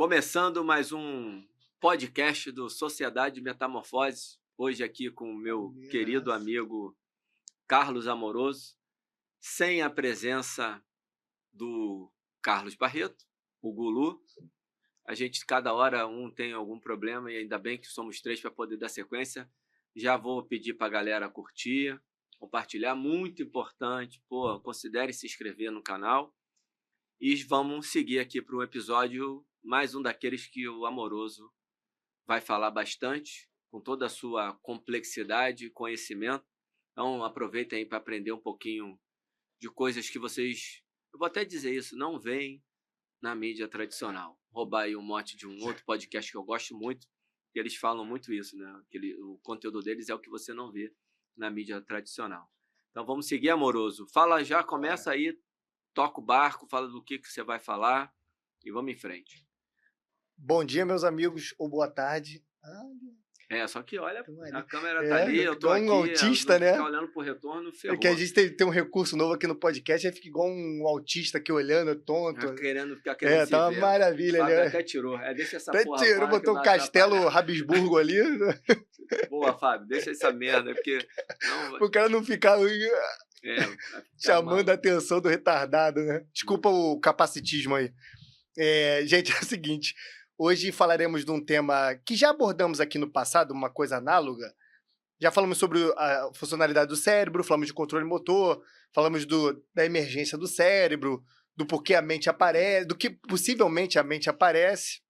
Começando mais um podcast do Sociedade Metamorfose, hoje aqui com o meu querido amigo Carlos Amoroso, sem a presença do Carlos Barreto, o Gulu. A gente, cada hora, um tem algum problema e ainda bem que somos três para poder dar sequência. Já vou pedir para a galera curtir, compartilhar, muito importante. Considere se inscrever no canal. E vamos seguir aqui para um episódio, mais um daqueles que o Amoroso vai falar bastante, com toda a sua complexidade e conhecimento. Então, aproveitem aí para aprender um pouquinho de coisas que vocês, eu vou até dizer isso, não veem na mídia tradicional. Roubar aí um mote de um outro podcast que eu gosto muito, que eles falam muito isso, né? O conteúdo deles é o que você não vê na mídia tradicional. Então, vamos seguir, Amoroso. Fala já, começa aí. Toca o barco, fala do que você vai falar e vamos em frente. Bom dia, meus amigos, ou boa tarde. Só que olha, a câmera tá ali, eu tô igual aqui, um autista, né? Ficar olhando pro retorno, ferrou. É que a gente tem um recurso novo aqui no podcast, aí fica igual um autista aqui olhando, tonto. Ficar querendo se tá uma ver. maravilha, Fábio né? até tirou. Deixa essa Até porra. tirou, botou um castelo Habsburgo ali. Boa, Fábio, deixa essa merda, porque... O cara não ficar chamando mal. a atenção do retardado, né? Desculpa o capacitismo aí. Gente, é o seguinte... Hoje falaremos de um tema que já abordamos aqui no passado, uma coisa análoga. Já falamos sobre a funcionalidade do cérebro, falamos de controle motor, falamos da emergência do cérebro, do porquê a mente aparece, do que possivelmente a mente aparece.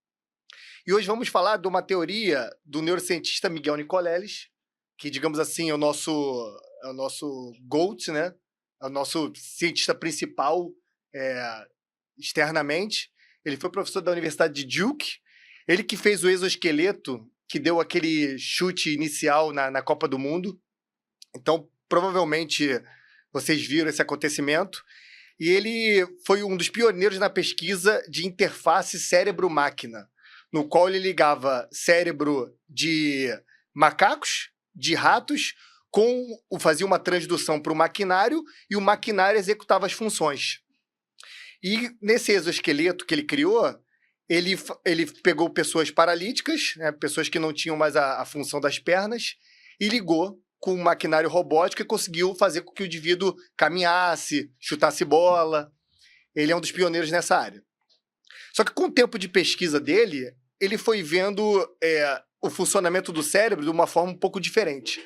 E hoje vamos falar de uma teoria do neurocientista Miguel Nicoleles, que, digamos assim, é o nosso GOAT, né? É o nosso cientista principal externamente. Ele foi professor da Universidade de Duke. Ele que fez o exoesqueleto, que deu aquele chute inicial na Copa do Mundo. Então, provavelmente, vocês viram esse acontecimento. E ele foi um dos pioneiros na pesquisa de interface cérebro-máquina, no qual ele ligava cérebro de macacos, de ratos, fazia uma transdução para o maquinário, e o maquinário executava as funções. E nesse exoesqueleto que ele criou, ele pegou pessoas paralíticas, né, pessoas que não tinham mais a função das pernas, e ligou com um maquinário robótico e conseguiu fazer com que o indivíduo caminhasse, chutasse bola. Ele é um dos pioneiros nessa área. Só que com o tempo de pesquisa dele, ele foi vendo o funcionamento do cérebro de uma forma um pouco diferente.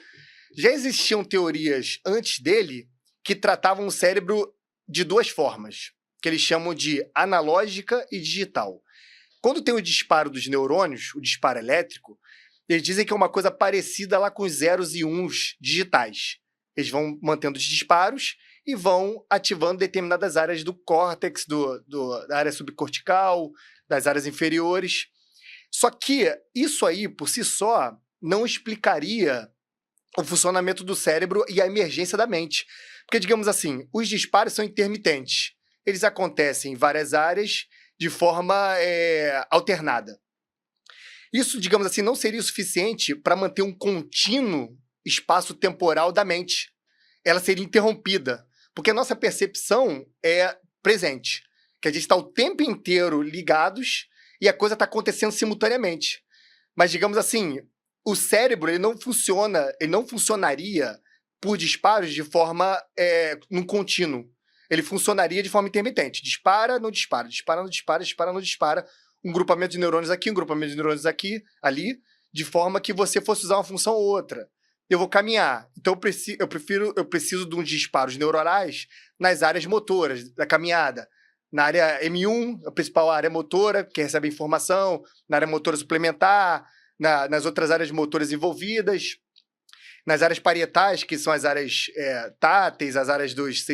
Já existiam teorias antes dele que tratavam o cérebro de duas formas, que eles chamam de analógica e digital. Quando tem o disparo dos neurônios, o disparo elétrico, eles dizem que é uma coisa parecida lá com os zeros e uns digitais. Eles vão mantendo os disparos e vão ativando determinadas áreas do córtex, da área subcortical, das áreas inferiores. Só que isso aí, por si só, não explicaria o funcionamento do cérebro e a emergência da mente. Porque, digamos assim, os disparos são intermitentes. Eles acontecem em várias áreas de forma alternada. Isso, digamos assim, não seria o suficiente para manter um contínuo espaço temporal da mente. Ela seria interrompida, porque a nossa percepção é presente, que a gente está o tempo inteiro ligados e a coisa está acontecendo simultaneamente. Mas, digamos assim, o cérebro ele não funcionaria por disparos de forma num contínuo. Ele funcionaria de forma intermitente. Dispara, não dispara, dispara, não dispara, dispara, não dispara. Um grupamento de neurônios aqui, um grupamento de neurônios aqui, ali, de forma que você fosse usar uma função ou outra. Eu vou caminhar. Então eu preciso de uns disparos neuronais nas áreas motoras da caminhada. Na área M1, a principal área motora, que recebe informação, na área motora suplementar, nas outras áreas motoras envolvidas, nas áreas parietais, que são as áreas táteis, as áreas dos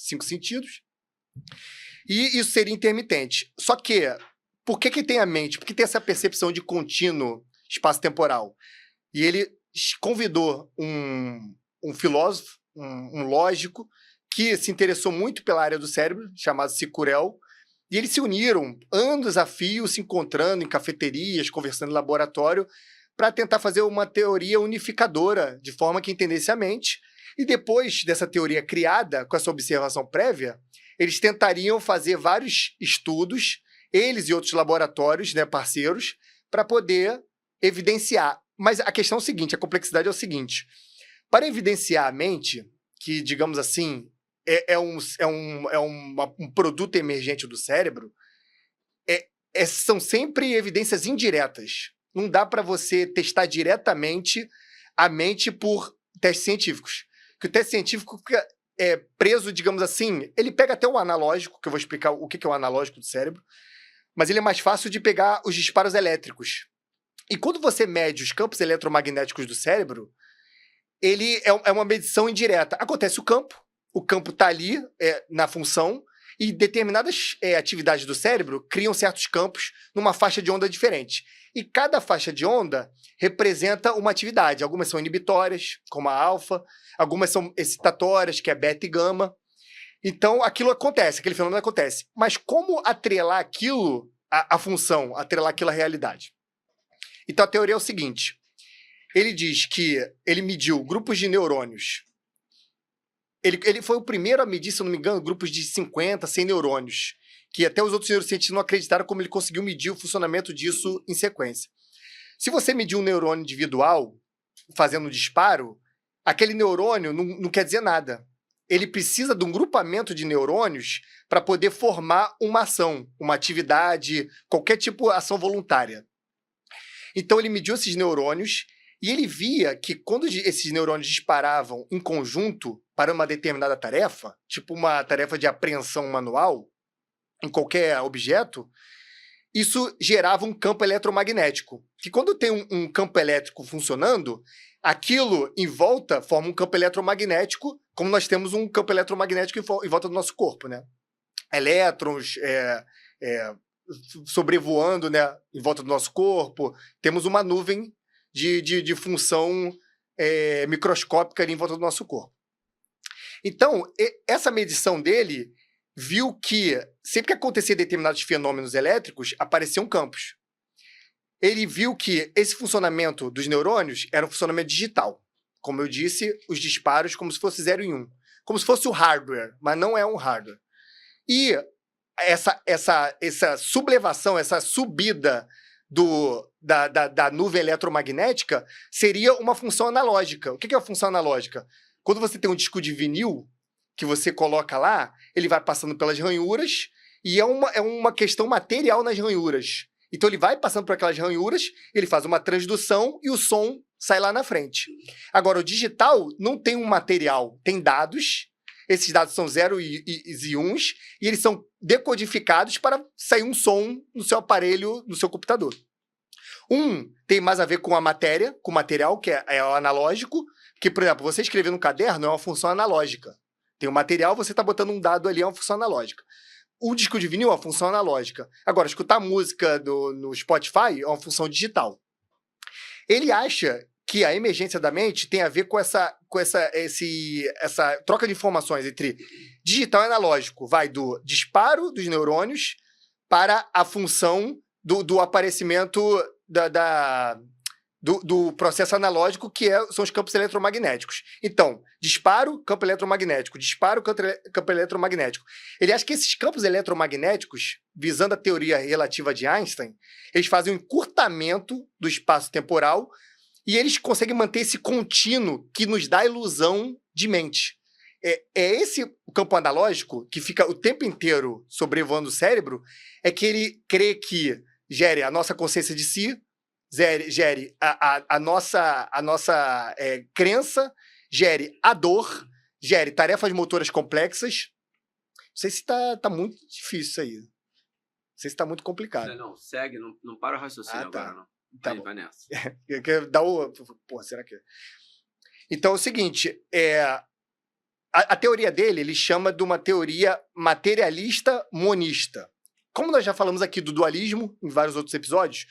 5 sentidos. E isso seria intermitente. Só que, por que tem a mente? Por que tem essa percepção de contínuo espaço-temporal? E ele convidou um filósofo, um lógico, que se interessou muito pela área do cérebro, chamado Sicurel, e eles se uniram, anos a fio, se encontrando em cafeterias, conversando em laboratório, para tentar fazer uma teoria unificadora, de forma que entendesse a mente. E depois dessa teoria criada, com essa observação prévia, eles tentariam fazer vários estudos eles e outros laboratórios, né, parceiros, para poder evidenciar. Mas a questão é o seguinte, a complexidade é o seguinte, para evidenciar a mente, que, digamos assim, é um produto emergente do cérebro, são sempre evidências indiretas. Não dá para você testar diretamente a mente por testes científicos. Porque o teste científico fica preso, digamos assim, ele pega até o analógico, que eu vou explicar o que é o analógico do cérebro, mas ele é mais fácil de pegar os disparos elétricos. E quando você mede os campos eletromagnéticos do cérebro, ele é uma medição indireta. Acontece o campo está ali na função, e determinadas atividades do cérebro criam certos campos numa faixa de onda diferente. E cada faixa de onda representa uma atividade. Algumas são inibitórias, como a alfa, algumas são excitatórias, que é beta e gama. Então, aquilo acontece, aquele fenômeno acontece. Mas como atrelar aquilo à função, atrelar aquilo à realidade? Então, a teoria é o seguinte. Ele diz que ele mediu grupos de neurônios. Ele foi o primeiro a medir, se eu não me engano, grupos de 50, 100 neurônios, que até os outros neurocientistas não acreditaram como ele conseguiu medir o funcionamento disso em sequência. Se você medir um neurônio individual, fazendo um disparo, aquele neurônio não quer dizer nada. Ele precisa de um grupamento de neurônios para poder formar uma ação, uma atividade, qualquer tipo de ação voluntária. Então ele mediu esses neurônios e ele via que quando esses neurônios disparavam em conjunto para uma determinada tarefa, tipo uma tarefa de apreensão manual, em qualquer objeto, isso gerava um campo eletromagnético. Que quando tem um campo elétrico funcionando, aquilo em volta forma um campo eletromagnético, como nós temos um campo eletromagnético em volta do nosso corpo, né? Elétrons sobrevoando, né, em volta do nosso corpo, temos uma nuvem de função microscópica ali em volta do nosso corpo. Então, essa medição dele viu que sempre que acontecia determinados fenômenos elétricos, apareciam campos. Ele viu que esse funcionamento dos neurônios era um funcionamento digital. Como eu disse, os disparos como se fosse 0 e 1. Como se fosse o hardware, mas não é um hardware. E essa sublevação, essa subida da nuvem eletromagnética seria uma função analógica. O que é a função analógica? Quando você tem um disco de vinil que você coloca lá, ele vai passando pelas ranhuras e é uma questão material nas ranhuras. Então ele vai passando por aquelas ranhuras, ele faz uma transdução e o som sai lá na frente. Agora, o digital não tem um material, tem dados. Esses dados são 0 e 1 e eles são decodificados para sair um som no seu aparelho, no seu computador. Tem mais a ver com a matéria, com o material, que é o analógico, que, por exemplo, você escrever no caderno é uma função analógica. Tem um material, você está botando um dado ali, é uma função analógica. O disco de vinil é uma função analógica. Agora, escutar música no Spotify é uma função digital. Ele acha que a emergência da mente tem a ver com essa troca de informações entre digital e analógico. Vai do disparo dos neurônios para a função do aparecimento do processo analógico, que são os campos eletromagnéticos. Então, disparo, campo eletromagnético, disparo, campo eletromagnético. Ele acha que esses campos eletromagnéticos, visando a teoria relativa de Einstein, eles fazem um encurtamento do espaço temporal e eles conseguem manter esse contínuo que nos dá a ilusão de mente. Esse campo analógico, que fica o tempo inteiro sobrevoando o cérebro, é que ele crê que gere a nossa consciência de si, gere a nossa crença, gere a dor, gere tarefas motoras complexas. Não sei se tá muito difícil isso aí. Não sei se tá muito complicado. Não, segue, não para o raciocínio agora, não. Tá, vai nessa. Pô, será que... Então é o seguinte, a teoria dele, ele chama de uma teoria materialista monista. Como nós já falamos aqui do dualismo em vários outros episódios,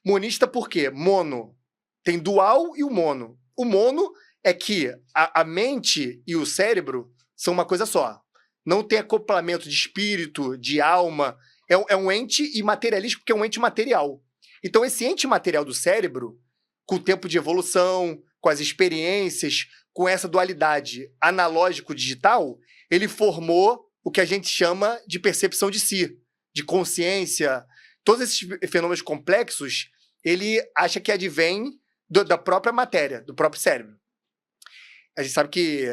monista por quê? Mono. Tem dual e o mono. O mono é que a mente e o cérebro são uma coisa só. Não tem acoplamento de espírito, de alma. É um ente imaterialístico porque é um ente material. Então, esse ente material do cérebro, com o tempo de evolução, com as experiências, com essa dualidade analógico-digital, ele formou o que a gente chama de percepção de si. de consciência, todos esses fenômenos complexos, ele acha que advém da própria matéria, do próprio cérebro. A gente sabe que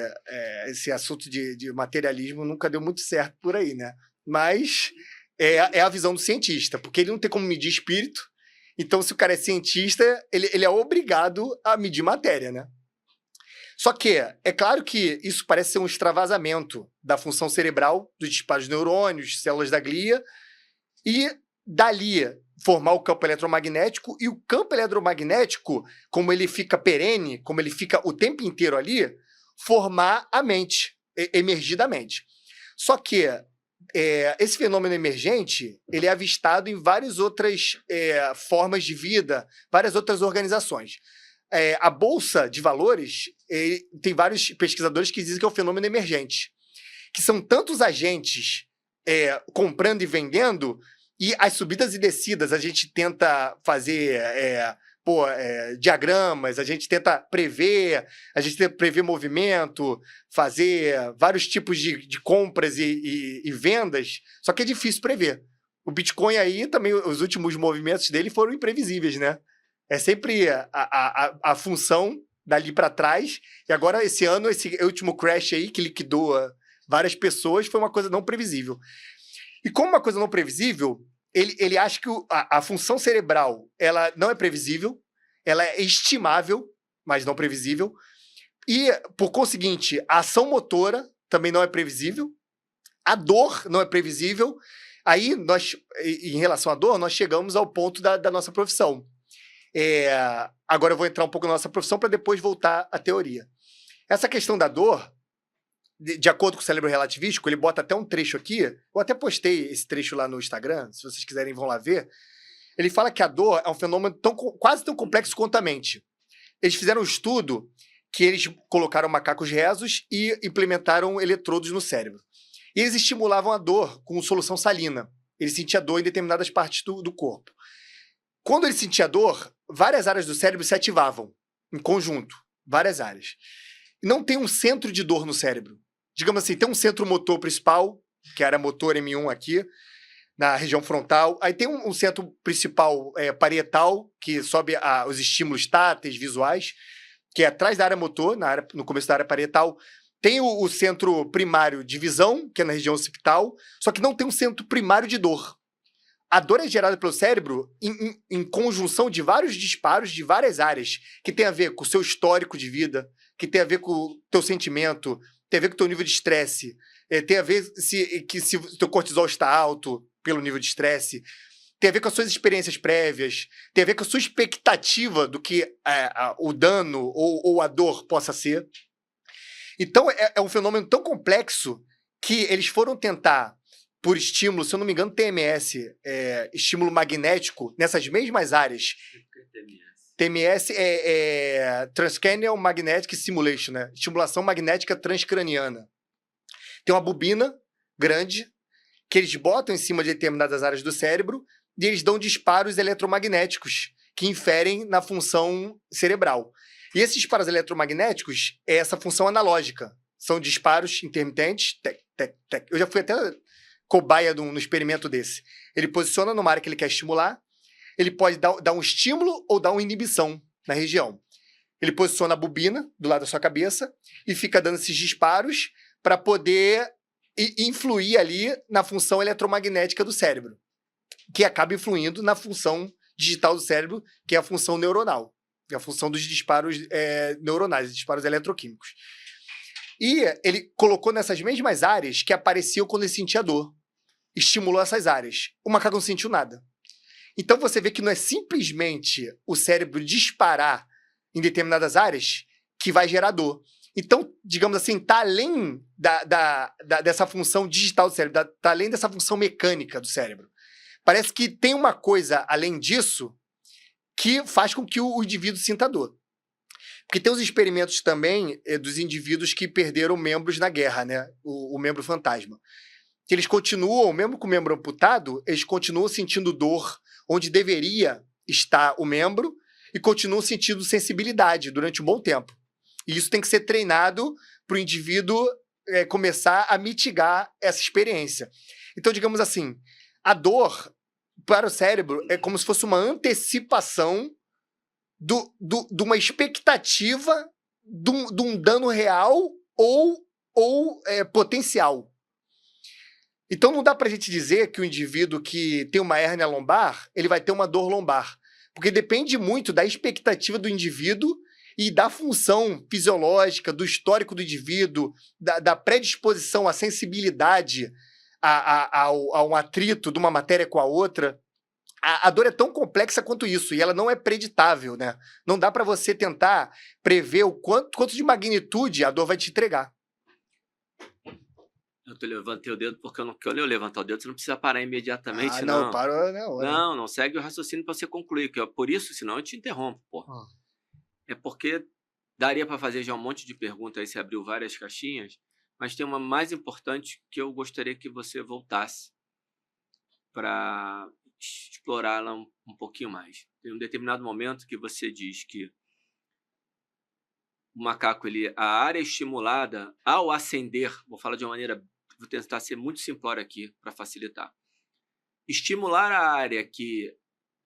esse assunto de materialismo nunca deu muito certo por aí, né? Mas é a visão do cientista, porque ele não tem como medir espírito, então se o cara é cientista, ele é obrigado a medir matéria, né? Só que é claro que isso parece ser um extravasamento da função cerebral, dos disparos de neurônios, células da glia, e dali formar o campo eletromagnético, e o campo eletromagnético, como ele fica perene, como ele fica o tempo inteiro ali, formar a mente, emergir da mente. Só que esse fenômeno emergente, ele é avistado em várias outras formas de vida, várias outras organizações. A Bolsa de Valores, tem vários pesquisadores que dizem que é um fenômeno emergente, que são tantos agentes comprando e vendendo, e as subidas e descidas, a gente tenta fazer diagramas, a gente tenta prever movimento, fazer vários tipos de compras e vendas, só que é difícil prever. O Bitcoin aí, também, os últimos movimentos dele foram imprevisíveis, né? É sempre a função dali para trás, e agora esse ano, esse último crash aí, que liquidou várias pessoas, foi uma coisa não previsível. E como uma coisa não previsível, ele acha que a função cerebral ela não é previsível, ela é estimável, mas não previsível, e, por conseguinte, a ação motora também não é previsível, a dor não é previsível. Aí, em relação à dor, nós chegamos ao ponto da nossa profissão. Agora eu vou entrar um pouco na nossa profissão para depois voltar à teoria. Essa questão da dor, de acordo com o cérebro relativístico, ele bota até um trecho aqui, eu até postei esse trecho lá no Instagram, se vocês quiserem vão lá ver. Ele fala que a dor é um fenômeno quase tão complexo quanto a mente. Eles fizeram um estudo que eles colocaram macacos rezos e implementaram eletrodos no cérebro. E eles estimulavam a dor com solução salina. Ele sentia dor em determinadas partes do corpo. Quando ele sentia dor, várias áreas do cérebro se ativavam, em conjunto, várias áreas. E não tem um centro de dor no cérebro. Digamos assim, tem um centro motor principal, que é a área motor M1 aqui, na região frontal. Aí tem um centro principal parietal, que sobe os estímulos táteis, visuais, que é atrás da área motor, no começo da área parietal. Tem o centro primário de visão, que é na região occipital, só que não tem um centro primário de dor. A dor é gerada pelo cérebro em conjunção de vários disparos de várias áreas, que tem a ver com o seu histórico de vida, que tem a ver com o teu sentimento, tem a ver com o teu nível de estresse, tem a ver se o teu cortisol está alto pelo nível de estresse, tem a ver com as suas experiências prévias, tem a ver com a sua expectativa do que o dano ou a dor possa ser. Então, é um fenômeno tão complexo que eles foram tentar, por estímulo, se eu não me engano, TMS, estímulo magnético, nessas mesmas áreas. TMS é Transcranial Magnetic Stimulation, né? Estimulação magnética transcraniana. Tem uma bobina grande que eles botam em cima de determinadas áreas do cérebro e eles dão disparos eletromagnéticos que inferem na função cerebral. E esses disparos eletromagnéticos é essa função analógica. São disparos intermitentes. Eu já fui até cobaia no experimento desse. Ele posiciona numa área que ele quer estimular. Ele pode dar um estímulo ou dar uma inibição na região. Ele posiciona a bobina do lado da sua cabeça e fica dando esses disparos para poder influir ali na função eletromagnética do cérebro, que acaba influindo na função digital do cérebro, que é a função neuronal, que é a função dos disparos neuronais, disparos eletroquímicos. E ele colocou nessas mesmas áreas que apareciam quando ele sentia dor. Estimulou essas áreas. O macaco não sentiu nada. Então você vê que não é simplesmente o cérebro disparar em determinadas áreas que vai gerar dor. Então, digamos assim, está além dessa função digital do cérebro, está além dessa função mecânica do cérebro. Parece que tem uma coisa além disso que faz com que o indivíduo sinta dor. Porque tem os experimentos também dos indivíduos que perderam membros na guerra, né? O membro fantasma. Que eles continuam, mesmo com o membro amputado, eles continuam sentindo dor onde deveria estar o membro e continuam sentindo sensibilidade durante um bom tempo. E isso tem que ser treinado para o indivíduo começar a mitigar essa experiência. Então, digamos assim, A dor, para o cérebro, é como se fosse uma antecipação de uma expectativa de um dano real ou potencial. Então não dá pra gente dizer que o indivíduo que tem uma hérnia lombar, ele vai ter uma dor lombar. Porque depende muito da expectativa do indivíduo e da função fisiológica, do histórico do indivíduo, da predisposição, à sensibilidade a um atrito de uma matéria com a outra. A dor é tão complexa quanto isso, e ela não é preditável, né? Não dá para você tentar prever o quanto de magnitude a dor vai te entregar. Eu levantei o dedo porque quando eu levantar o dedo, você não precisa parar imediatamente, não. não. Para na hora. Não segue o raciocínio para você concluir, que por isso, senão eu te interrompo, pô. É porque daria para fazer já um monte de perguntas aí, você abriu várias caixinhas, mas tem uma mais importante que eu gostaria que você voltasse para explorá-la um pouquinho mais. Tem um determinado momento que você diz que o macaco, a área estimulada ao acender, vou falar de uma maneira, vou tentar ser muito simplório aqui para facilitar. Estimular a área que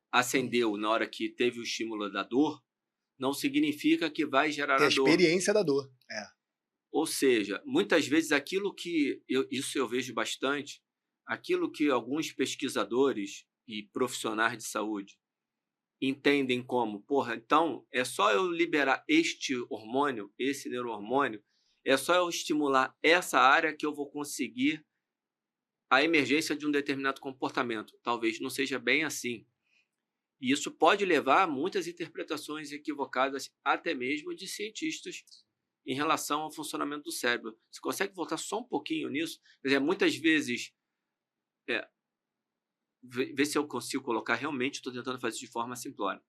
acendeu na hora que teve o estímulo da dor não significa que vai gerar a dor. É a experiência da dor. Ou seja, muitas vezes aquilo que isso eu vejo bastante, aquilo que alguns pesquisadores e profissionais de saúde entendem como, então é só eu liberar este hormônio, esse neurohormônio, é só eu estimular essa área que eu vou conseguir a emergência de um determinado comportamento. Talvez não seja bem assim. E isso pode levar a muitas interpretações equivocadas, até mesmo de cientistas, em relação ao funcionamento do cérebro. Você consegue voltar só um pouquinho nisso? Quer dizer, muitas vezes, ver se eu consigo colocar realmente, estou tentando fazer de forma simplória.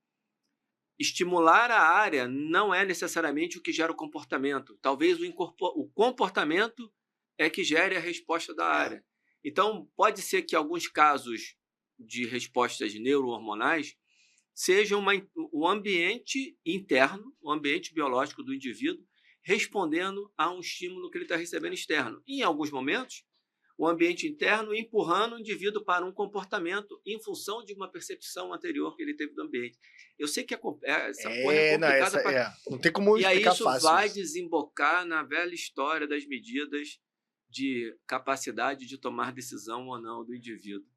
Estimular a área não é necessariamente o que gera o comportamento. Talvez o comportamento é que gere a resposta da área. Então, pode ser que alguns casos de respostas neurohormonais sejam o ambiente interno, o ambiente biológico do indivíduo, respondendo a um estímulo que ele está recebendo externo. E, em alguns momentos, o ambiente interno empurrando o indivíduo para um comportamento em função de uma percepção anterior que ele teve do ambiente. Eu sei que essa porra é complicada. Não tem como explicar fácil. E aí isso vai desembocar na velha história das medidas de capacidade de tomar decisão ou não do indivíduo,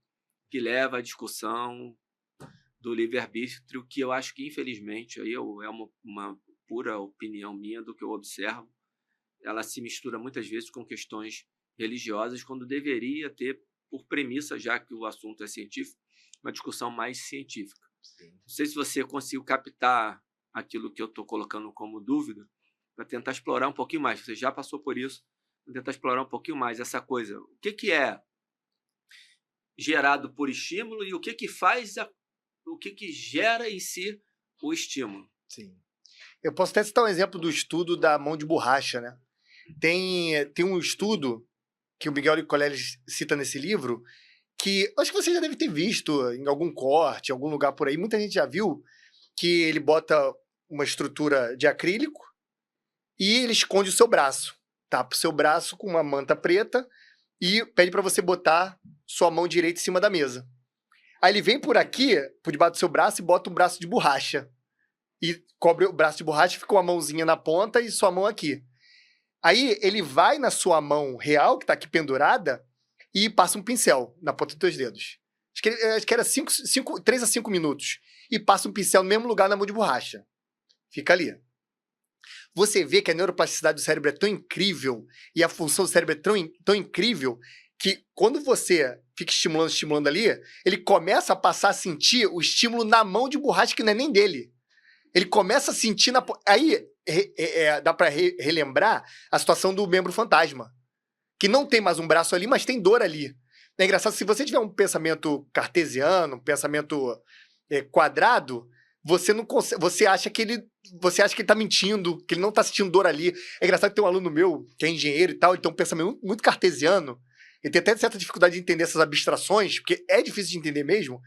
que leva à discussão do livre-arbítrio, que eu acho que, infelizmente, aí é uma pura opinião minha do que eu observo, ela se mistura muitas vezes com questões religiosas, quando deveria ter, por premissa, já que o assunto é científico, uma discussão mais científica. Sim. Não sei se você conseguiu captar aquilo que eu estou colocando como dúvida, para tentar explorar um pouquinho mais. Você já passou por isso, para tentar explorar um pouquinho mais essa coisa. O que é gerado por estímulo e o que faz, o que gera em si o estímulo? Sim. Eu posso até citar um exemplo do estudo da mão de borracha, né? Tem um estudo que o Miguel Nicoleles cita nesse livro, que acho que você já deve ter visto em algum corte, em algum lugar por aí, muita gente já viu, que ele bota uma estrutura de acrílico e ele esconde o seu braço. Tapa o seu braço com uma manta preta e pede para você botar sua mão direita em cima da mesa. Aí ele vem por aqui, por debaixo do seu braço, e bota um braço de borracha. E cobre o braço de borracha, fica uma mãozinha na ponta e sua mão aqui. Aí ele vai na sua mão real, que está aqui pendurada, e passa um pincel na ponta dos 2 dedos. Acho que era 3 a 5 minutos. E passa um pincel no mesmo lugar na mão de borracha. Fica ali. Você vê que a neuroplasticidade do cérebro é tão incrível e a função do cérebro é tão incrível que quando você fica estimulando ali, ele começa a passar a sentir o estímulo na mão de borracha que não é nem dele. Ele começa a sentir Aí dá para relembrar a situação do membro fantasma, que não tem mais um braço ali, mas tem dor ali. É engraçado, se você tiver um pensamento cartesiano, um pensamento quadrado, você não consegue, você acha que ele tá mentindo, que ele não tá sentindo dor ali. É engraçado que tem um aluno meu, que é engenheiro e tal, ele tem um pensamento muito cartesiano, ele tem até certa dificuldade de entender essas abstrações, porque é difícil de entender mesmo.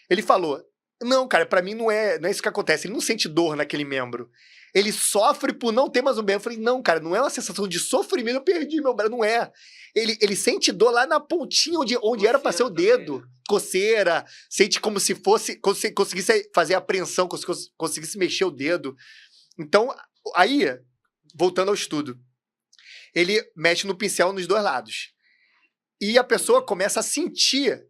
Ele falou, Não, cara, pra mim não é isso que acontece. Ele não sente dor naquele membro. Ele sofre por não ter mais um membro. Eu falei, não, cara, não é uma sensação de sofrimento, eu perdi meu braço, não é. Ele sente dor lá na pontinha onde era pra ser o dedo. Também, né? Coceira, sente como se fosse, conseguisse fazer a apreensão, conseguisse mexer o dedo. Então, aí, voltando ao estudo, ele mexe no pincel nos dois lados. E a pessoa começa a sentir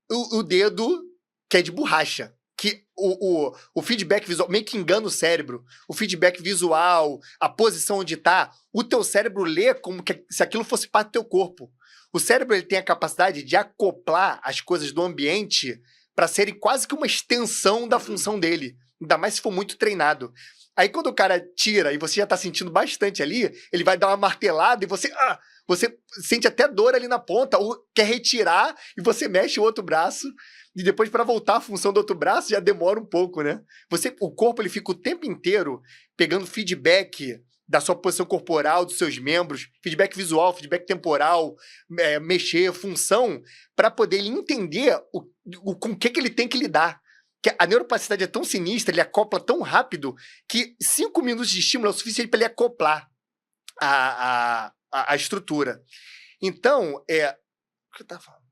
o dedo que é de borracha. Que o feedback visual meio que engana o cérebro. O feedback visual, a posição onde tá, o teu cérebro lê como se aquilo fosse parte do teu corpo. O cérebro ele tem a capacidade de acoplar as coisas do ambiente para serem quase que uma extensão da função dele. Ainda mais se for muito treinado. Aí quando o cara tira e você já tá sentindo bastante ali, ele vai dar uma martelada e você sente até dor ali na ponta, ou quer retirar e você mexe o outro braço. E depois, para voltar à função do outro braço, já demora um pouco, né? O corpo ele fica o tempo inteiro pegando feedback da sua posição corporal, dos seus membros, feedback visual, feedback temporal, mexer, função, para poder ele entender com o que ele tem que lidar. Que a neuroplasticidade é tão sinistra, ele acopla tão rápido, que 5 minutos de estímulo é o suficiente para ele acoplar a estrutura. Então, o que eu estava falando?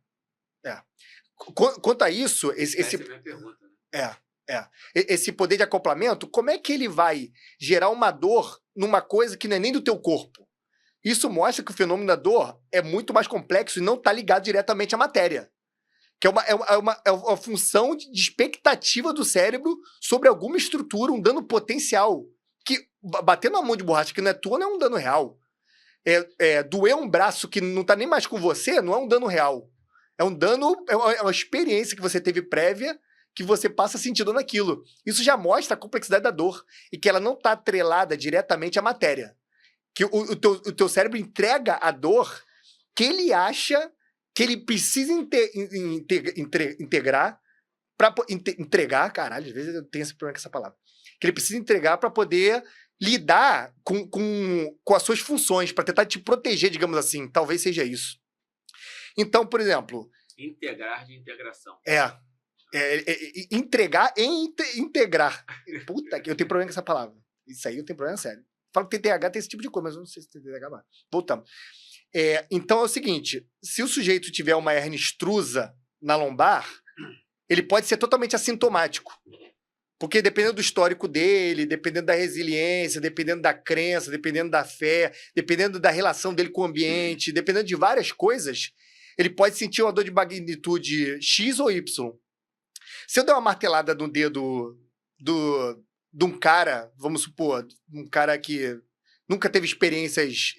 Quanto a isso, essa é a minha pergunta, né? Esse poder de acoplamento, como é que ele vai gerar uma dor numa coisa que não é nem do teu corpo? Isso mostra que o fenômeno da dor é muito mais complexo e não está ligado diretamente à matéria. Que é uma função de expectativa do cérebro sobre alguma estrutura, um dano potencial. Que bater na mão de borracha que não é tua não é um dano real. Doer um braço que não está nem mais com você não é um dano real. É um dano, é uma experiência que você teve prévia, que você passa sentindo naquilo. Isso já mostra a complexidade da dor e que ela não está atrelada diretamente à matéria. Que o teu cérebro entrega a dor que ele acha que ele precisa entregar, caralho, às vezes eu tenho esse problema com essa palavra. Que ele precisa entregar para poder lidar com as suas funções, para tentar te proteger, digamos assim. Talvez seja isso. Então, por exemplo... Integrar de integração. Entregar e integrar. Puta que eu tenho problema com essa palavra. Isso aí eu tenho problema sério. Falo que TDAH tem esse tipo de coisa, mas eu não sei se tem TDAH mais. Voltamos. Então é o seguinte, se o sujeito tiver uma hérnia extrusa na lombar, ele pode ser totalmente assintomático. Porque dependendo do histórico dele, dependendo da resiliência, dependendo da crença, dependendo da fé, dependendo da relação dele com o ambiente, dependendo de várias coisas, ele pode sentir uma dor de magnitude X ou Y. Se eu der uma martelada no dedo de um cara, vamos supor, um cara que nunca teve experiências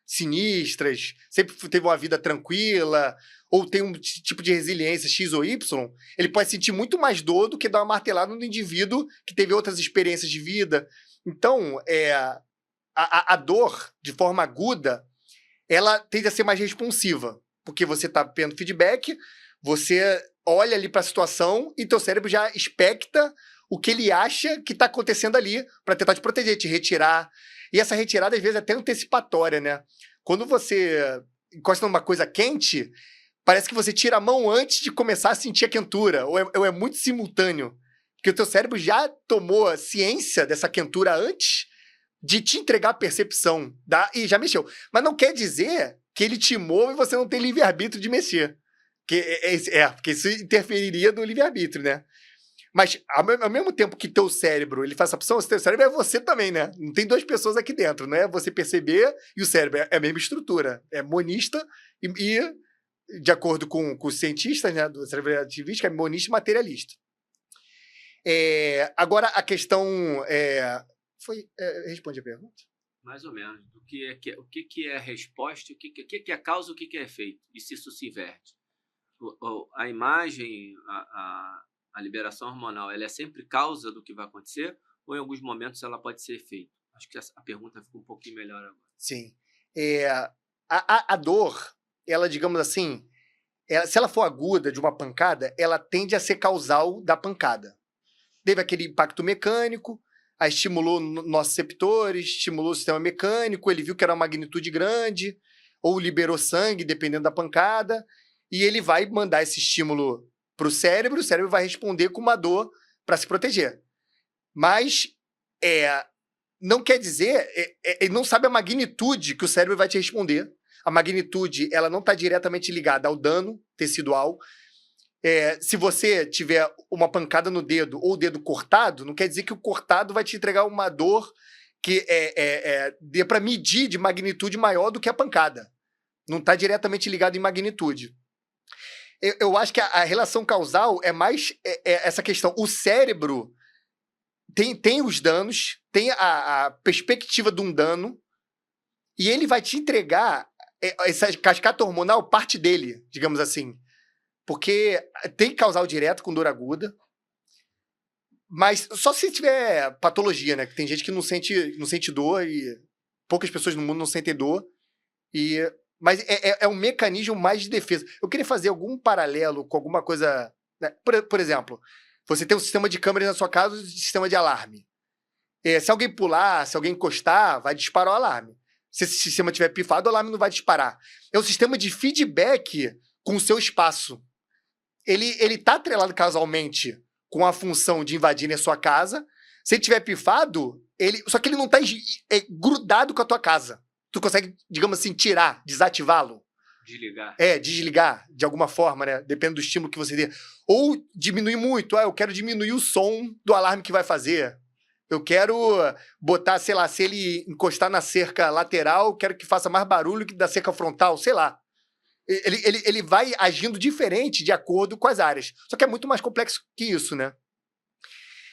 sinistras, sempre teve uma vida tranquila, ou tem um tipo de resiliência X ou Y, ele pode sentir muito mais dor do que dar uma martelada no indivíduo que teve outras experiências de vida. Então, a dor, de forma aguda, ela tende a ser mais responsiva, porque você está tendo feedback, você olha ali para a situação e teu cérebro já expecta o que ele acha que está acontecendo ali para tentar te proteger, te retirar. E essa retirada, às vezes, é até antecipatória, né? Quando você encosta numa coisa quente, parece que você tira a mão antes de começar a sentir a quentura, ou é muito simultâneo. Porque o teu cérebro já tomou ciência dessa quentura antes de te entregar a percepção, e já mexeu. Mas não quer dizer que ele te move e você não tem livre-arbítrio de mexer. Porque isso interferiria no livre-arbítrio, né? Mas, ao mesmo tempo que teu cérebro ele faz essa opção, o teu cérebro é você também, né? Não tem duas pessoas aqui dentro, não é você perceber e o cérebro. É a mesma estrutura. É monista e de acordo com os cientistas, né, do cérebro relativístico, é monista e materialista. Agora, a questão... responde a pergunta? Mais ou menos. O que é resposta, o que é causa, o que é efeito. E se isso se inverte. A imagem, a liberação hormonal, ela é sempre causa do que vai acontecer ou em alguns momentos ela pode ser efeito? Acho que a pergunta ficou um pouquinho melhor agora. Sim. A dor, ela, digamos assim, se ela for aguda de uma pancada, ela tende a ser causal da pancada. Teve aquele impacto mecânico, aí estimulou nossos receptores, estimulou o sistema mecânico, ele viu que era uma magnitude grande, ou liberou sangue, dependendo da pancada, e ele vai mandar esse estímulo pro cérebro, o cérebro vai responder com uma dor para se proteger. Mas não quer dizer, ele não sabe a magnitude que o cérebro vai te responder. A magnitude, ela não está diretamente ligada ao dano tecidual. Se você tiver uma pancada no dedo ou o dedo cortado, não quer dizer que o cortado vai te entregar uma dor que dê para medir de magnitude maior do que a pancada. Não está diretamente ligado em magnitude. Eu acho que a relação causal é mais essa questão. O cérebro tem os danos, tem a perspectiva de um dano, e ele vai te entregar essa cascata hormonal, parte dele, digamos assim. Porque tem causal direto com dor aguda, mas só se tiver patologia, né? Que tem gente que não sente dor, e poucas pessoas no mundo não sentem dor. Mas é um mecanismo mais de defesa. Eu queria fazer algum paralelo com alguma coisa, né? Por exemplo, você tem um sistema de câmeras na sua casa e um sistema de alarme. Se alguém pular, se alguém encostar, vai disparar o alarme. Se esse sistema estiver pifado, o alarme não vai disparar. É um sistema de feedback com o seu espaço. Ele está atrelado causalmente com a função de invadir a sua casa. Se ele estiver pifado, só que ele não está grudado com a tua casa. Tu consegue, digamos assim, tirar, desativá-lo. Desligar. Desligar, de alguma forma, né? Depende do estímulo que você dê. Ou diminuir muito. Eu quero diminuir o som do alarme que vai fazer. Eu quero botar, sei lá, se ele encostar na cerca lateral, eu quero que faça mais barulho que da cerca frontal, sei lá. Ele vai agindo diferente de acordo com as áreas. Só que é muito mais complexo que isso, né?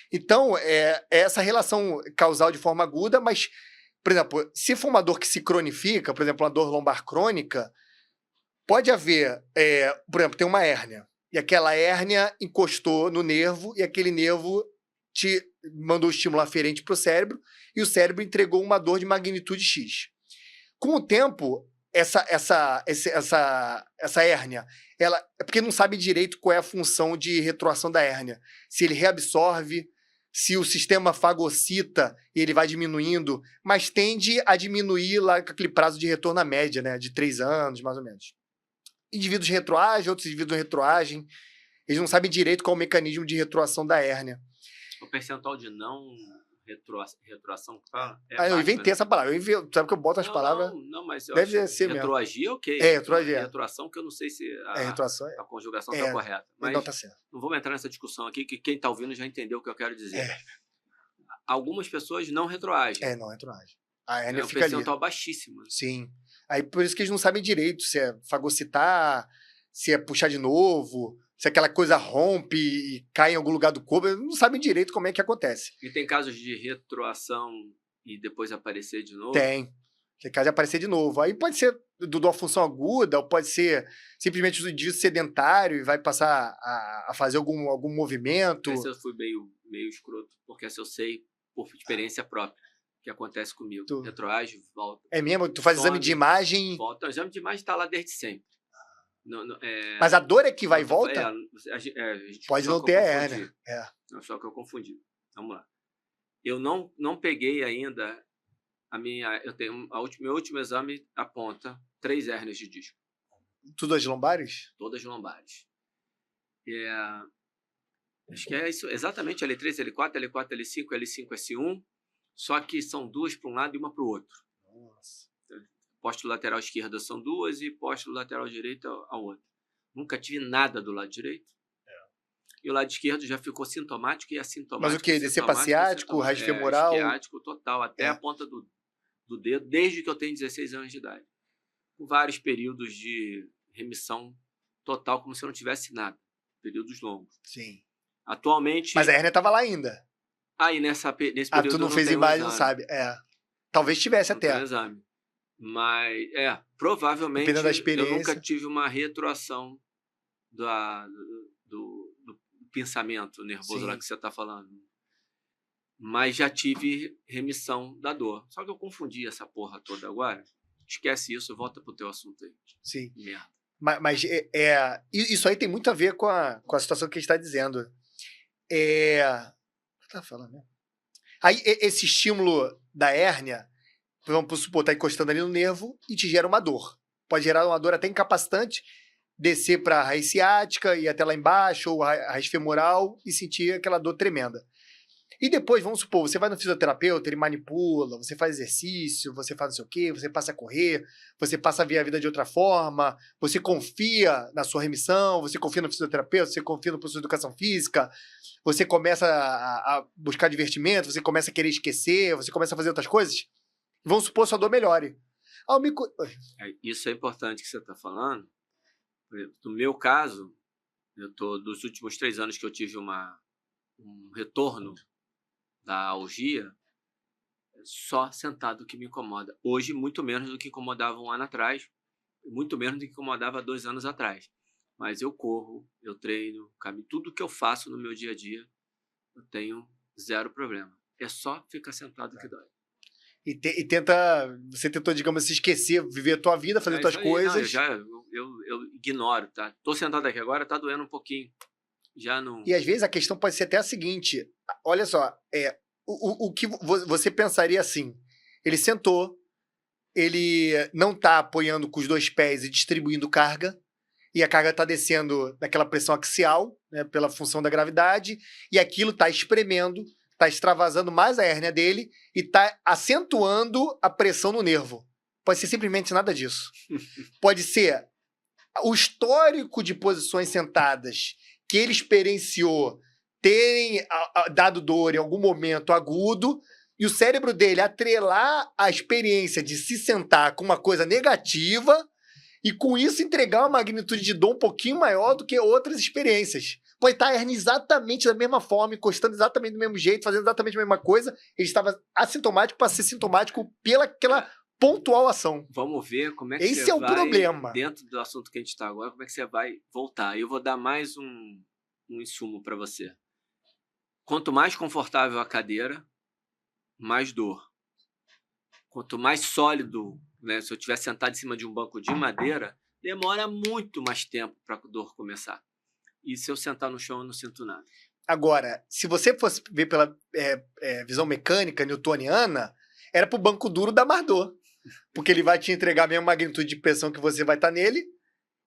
Então, é essa relação causal de forma aguda, mas, por exemplo, se for uma dor que se cronifica, por exemplo, uma dor lombar crônica, pode haver, por exemplo, tem uma hérnia, e aquela hérnia encostou no nervo, e aquele nervo te mandou o estímulo aferente para o cérebro, e o cérebro entregou uma dor de magnitude X. Com o tempo, essa hérnia, é porque não sabe direito qual é a função de retroação da hérnia. Se ele reabsorve, se o sistema fagocita e ele vai diminuindo, mas tende a diminuir lá com aquele prazo de retorno à média, né, de 3 anos, mais ou menos. Indivíduos retroagem, outros indivíduos retroagem. Eles não sabem direito qual é o mecanismo de retroação da hérnia. O percentual de não retroação eu inventei essa palavra. Sabe que eu boto as palavras? Não, mas eu deve acho ser que mesmo. retroagir, ok. Retroagir. Retroação, que eu não sei se a conjugação está correta. Mas então tá certo. Não vamos entrar nessa discussão aqui, que quem está ouvindo já entendeu o que eu quero dizer. Algumas pessoas não retroagem. Não retroagem. A hérnia fica ali. É um percentual baixíssimo. Sim. Aí por isso que eles não sabem direito se é fagocitar, se é puxar de novo, se aquela coisa rompe e cai em algum lugar do corpo. Eles não sabem direito como é que acontece. E tem casos de retroação e depois aparecer de novo? Tem caso de aparecer de novo. Aí pode ser de uma função aguda, ou pode ser simplesmente o indivíduo sedentário e vai passar a fazer algum movimento. Esse eu fui meio escroto, porque essa eu sei por experiência própria, que acontece comigo. Retroage, volta. É mesmo? Tu faz exame de imagem? Volta. O exame de imagem está lá desde sempre. Mas a dor é que vai e volta? Pode não ter a hérnia. Não, só que eu confundi. Vamos lá. Eu não peguei ainda eu tenho meu último exame aponta 3 hérnias de disco. Tudo as lombares? Todas lombares. Acho que é isso, exatamente, L3, L4, L4, L5, L5, S1, só que são 2 para um lado e uma para o outro. Nossa. Póstulo lateral esquerda são 2 e póstulo lateral direita a outra. Nunca tive nada do lado direito. E o lado esquerdo já ficou sintomático e assintomático. Mas o quê? Descer ciático, raiz femoral? Ciático total, até a ponta do dedo, desde que eu tenho 16 anos de idade. Com vários períodos de remissão total, como se eu não tivesse nada. Períodos longos. Sim. Atualmente... Mas a hérnia estava lá ainda. Aí, nesse período... tu não fez imagem, não sabe. Talvez tivesse até. Não exame. Mas, provavelmente, eu nunca tive uma retroação do pensamento nervoso lá que você está falando. Mas já tive remissão da dor. Só que eu confundi essa porra toda agora. Esquece isso, volta pro teu assunto aí. Sim. Merda. Mas isso aí tem muito a ver com a situação que a gente está dizendo. O que eu tava falando, né? Aí, esse estímulo da hérnia, vamos supor, tá encostando ali no nervo e te gera uma dor. Pode gerar uma dor até incapacitante, descer para a raiz ciática, ir até lá embaixo, ou a raiz femoral, e sentir aquela dor tremenda. E depois, vamos supor, você vai no fisioterapeuta, ele manipula, você faz exercício, você faz não sei o quê, você passa a correr, você passa a ver a vida de outra forma, você confia na sua remissão, você confia no fisioterapeuta, você confia no professor de educação física, você começa a buscar divertimento, você começa a querer esquecer, você começa a fazer outras coisas. Vamos supor que sua dor melhore. Isso é importante que você está falando. No meu caso, dos últimos 3 anos que eu tive um retorno da algia, só sentado que me incomoda. Hoje, muito menos do que incomodava 1 ano atrás, muito menos do que incomodava 2 anos atrás. Mas eu corro, eu treino, caminho, tudo que eu faço no meu dia a dia, eu tenho 0 problema. É só ficar sentado que dói. E você tentou, digamos, se esquecer, viver a tua vida, fazer tuas coisas. Não, eu ignoro, tá? Tô sentado aqui agora, tá doendo um pouquinho. Já não... E às vezes a questão pode ser até a seguinte, olha só, o que você pensaria assim, ele sentou, ele não tá apoiando com os 2 pés e distribuindo carga, e a carga tá descendo naquela pressão axial, né, pela função da gravidade, e aquilo tá espremendo, tá extravasando mais a hérnia dele e tá acentuando a pressão no nervo. Pode ser simplesmente nada disso. Pode ser o histórico de posições sentadas que ele experienciou terem dado dor em algum momento agudo, e o cérebro dele atrelar a experiência de se sentar com uma coisa negativa e com isso entregar uma magnitude de dor um pouquinho maior do que outras experiências. Pode estar a hernia exatamente da mesma forma, encostando exatamente do mesmo jeito, fazendo exatamente a mesma coisa, ele estava assintomático para ser sintomático pelaquela pontual ação. Vamos ver como é que Esse você é o vai, problema. dentro do assunto que a gente está agora, como é que você vai voltar. Eu vou dar mais um insumo para você. Quanto mais confortável a cadeira, mais dor. Quanto mais sólido, né, se eu estiver sentado em cima de um banco de madeira, demora muito mais tempo para a dor começar. E se eu sentar no chão, eu não sinto nada. Agora, se você fosse ver pela visão mecânica newtoniana, era pro banco duro dar mais dor. Porque ele vai te entregar a mesma magnitude de pressão que você vai estar nele,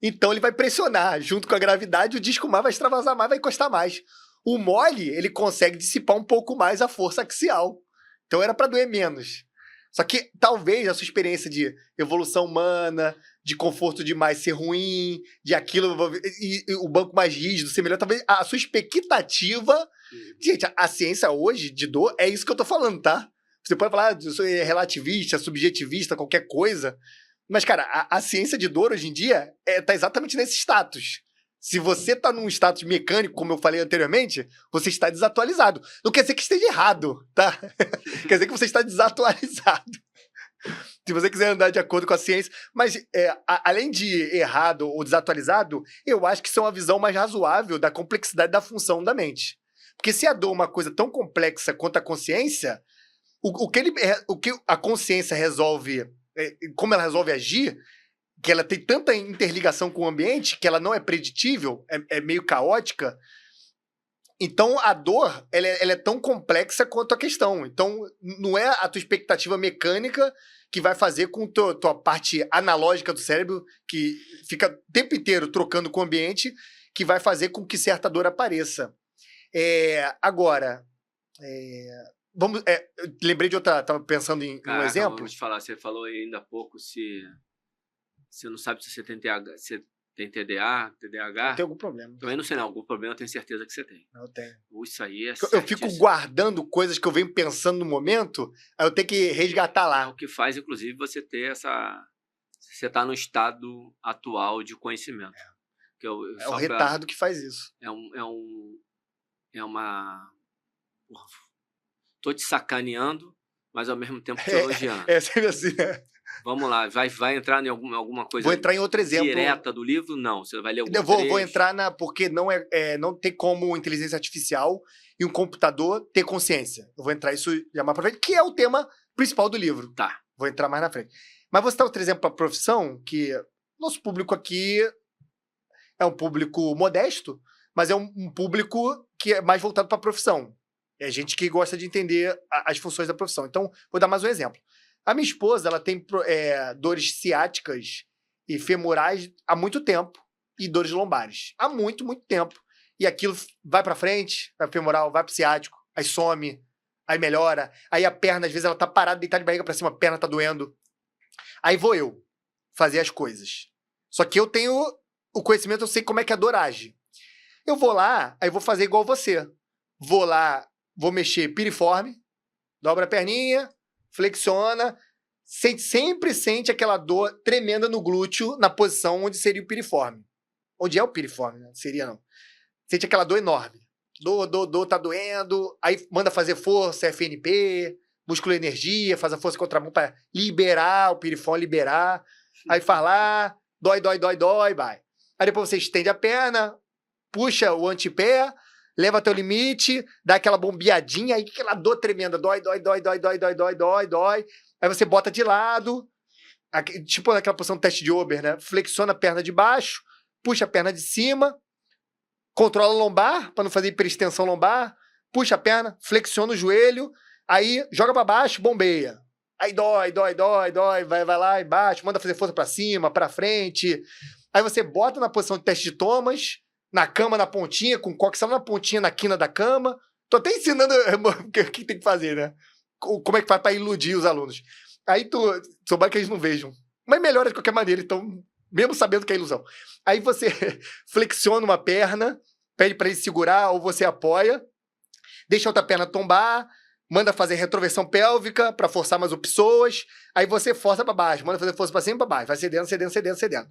então ele vai pressionar. Junto com a gravidade, o disco mais vai extravasar mais, vai encostar mais. O mole, ele consegue dissipar um pouco mais a força axial. Então era para doer menos. Só que talvez a sua experiência de evolução humana, de conforto demais ser ruim, de aquilo, e o banco mais rígido ser melhor, talvez a sua expectativa... Gente, a ciência hoje de dor é isso que eu tô falando, tá? Você pode falar, eu sou relativista, subjetivista, qualquer coisa, mas, cara, a ciência de dor hoje em dia tá exatamente nesse status. Se você tá num status mecânico, como eu falei anteriormente, você está desatualizado. Não quer dizer que esteja errado, tá? Quer dizer que você está desatualizado. Se você quiser andar de acordo com a ciência. Mas, além de errado ou desatualizado, eu acho que isso é uma visão mais razoável da complexidade da função da mente. Porque se a dor é uma coisa tão complexa quanto a consciência, o que a consciência resolve, como ela resolve agir, que ela tem tanta interligação com o ambiente, que ela não é preditível, é meio caótica. Então, a dor, ela é tão complexa quanto a questão. Então, não é a tua expectativa mecânica que vai fazer com tua parte analógica do cérebro, que fica o tempo inteiro trocando com o ambiente, que vai fazer com que certa dor apareça. Agora, lembrei de outra, estava pensando em um exemplo. Vamos te falar, você falou ainda há pouco se não sabe se você tem TDAH, TDAH. Tem algum problema. Também não sei, não. Algum problema eu tenho certeza que você tem. Eu tenho. Isso aí é Eu fico guardando coisas que eu venho pensando no momento, aí eu tenho que resgatar lá. É o que faz, inclusive, você ter você tá no estado atual de conhecimento. É o retardo que faz isso. Tô te sacaneando, mas ao mesmo tempo te elogiando. Sempre assim, né? Vamos lá, vai entrar em alguma coisa. Vou entrar em outro exemplo. Direta do livro? Não, você vai ler algum Eu vou entrar porque não tem como inteligência artificial e um computador ter consciência. Eu vou entrar isso já mais pra frente, que é o tema principal do livro. Tá. Vou entrar mais na frente. Mas vou citar outro exemplo para a profissão, que nosso público aqui é um público modesto, mas é um público que é mais voltado para a profissão. É gente que gosta de entender as funções da profissão. Então, vou dar mais um exemplo. A minha esposa, ela tem dores ciáticas e femorais há muito tempo. e dores lombares. Há muito, muito tempo. E aquilo vai pra frente, vai pro femoral, vai pro ciático, aí some, aí melhora. Aí a perna, às vezes, ela tá parada, deitada de barriga pra cima, a perna tá doendo. Aí vou eu fazer as coisas. Só que eu tenho o conhecimento, eu sei como é que a dor age. Eu vou lá, aí vou fazer igual você. Vou lá, vou mexer piriforme, dobra a perninha, flexiona, sempre sente aquela dor tremenda no glúteo, na posição onde seria o piriforme. Onde é o piriforme, né? Seria não. Sente aquela dor enorme. Dor, tá doendo. Aí manda fazer força, FNP, músculo energia, faz a força contra a mão para liberar o piriforme, liberar. Aí faz lá, dói, vai. Aí depois você estende a perna, puxa o antepé, leva até o limite, dá aquela bombeadinha, aí aquela dor tremenda, dói. Aí você bota de lado, tipo aquela posição do teste de Ober, né? Flexiona a perna de baixo, puxa a perna de cima, controla a lombar, para não fazer hiperextensão lombar, puxa a perna, flexiona o joelho, aí joga para baixo, bombeia. Aí dói, vai lá embaixo, manda fazer força para cima, para frente. Aí você bota na posição de teste de Thomas, na cama, na pontinha, com o coxal na pontinha, na quina da cama. Tô até ensinando o que tem que fazer, né? Como é que faz para iludir os alunos. Aí tomara que eles não vejam. Mas melhora de qualquer maneira, então, mesmo sabendo que é ilusão. Aí você flexiona uma perna, pede para ele segurar, ou você apoia, deixa a outra perna tombar, manda fazer retroversão pélvica para forçar mais o psoas, aí você força para baixo, manda fazer força para cima e para baixo, vai cedendo.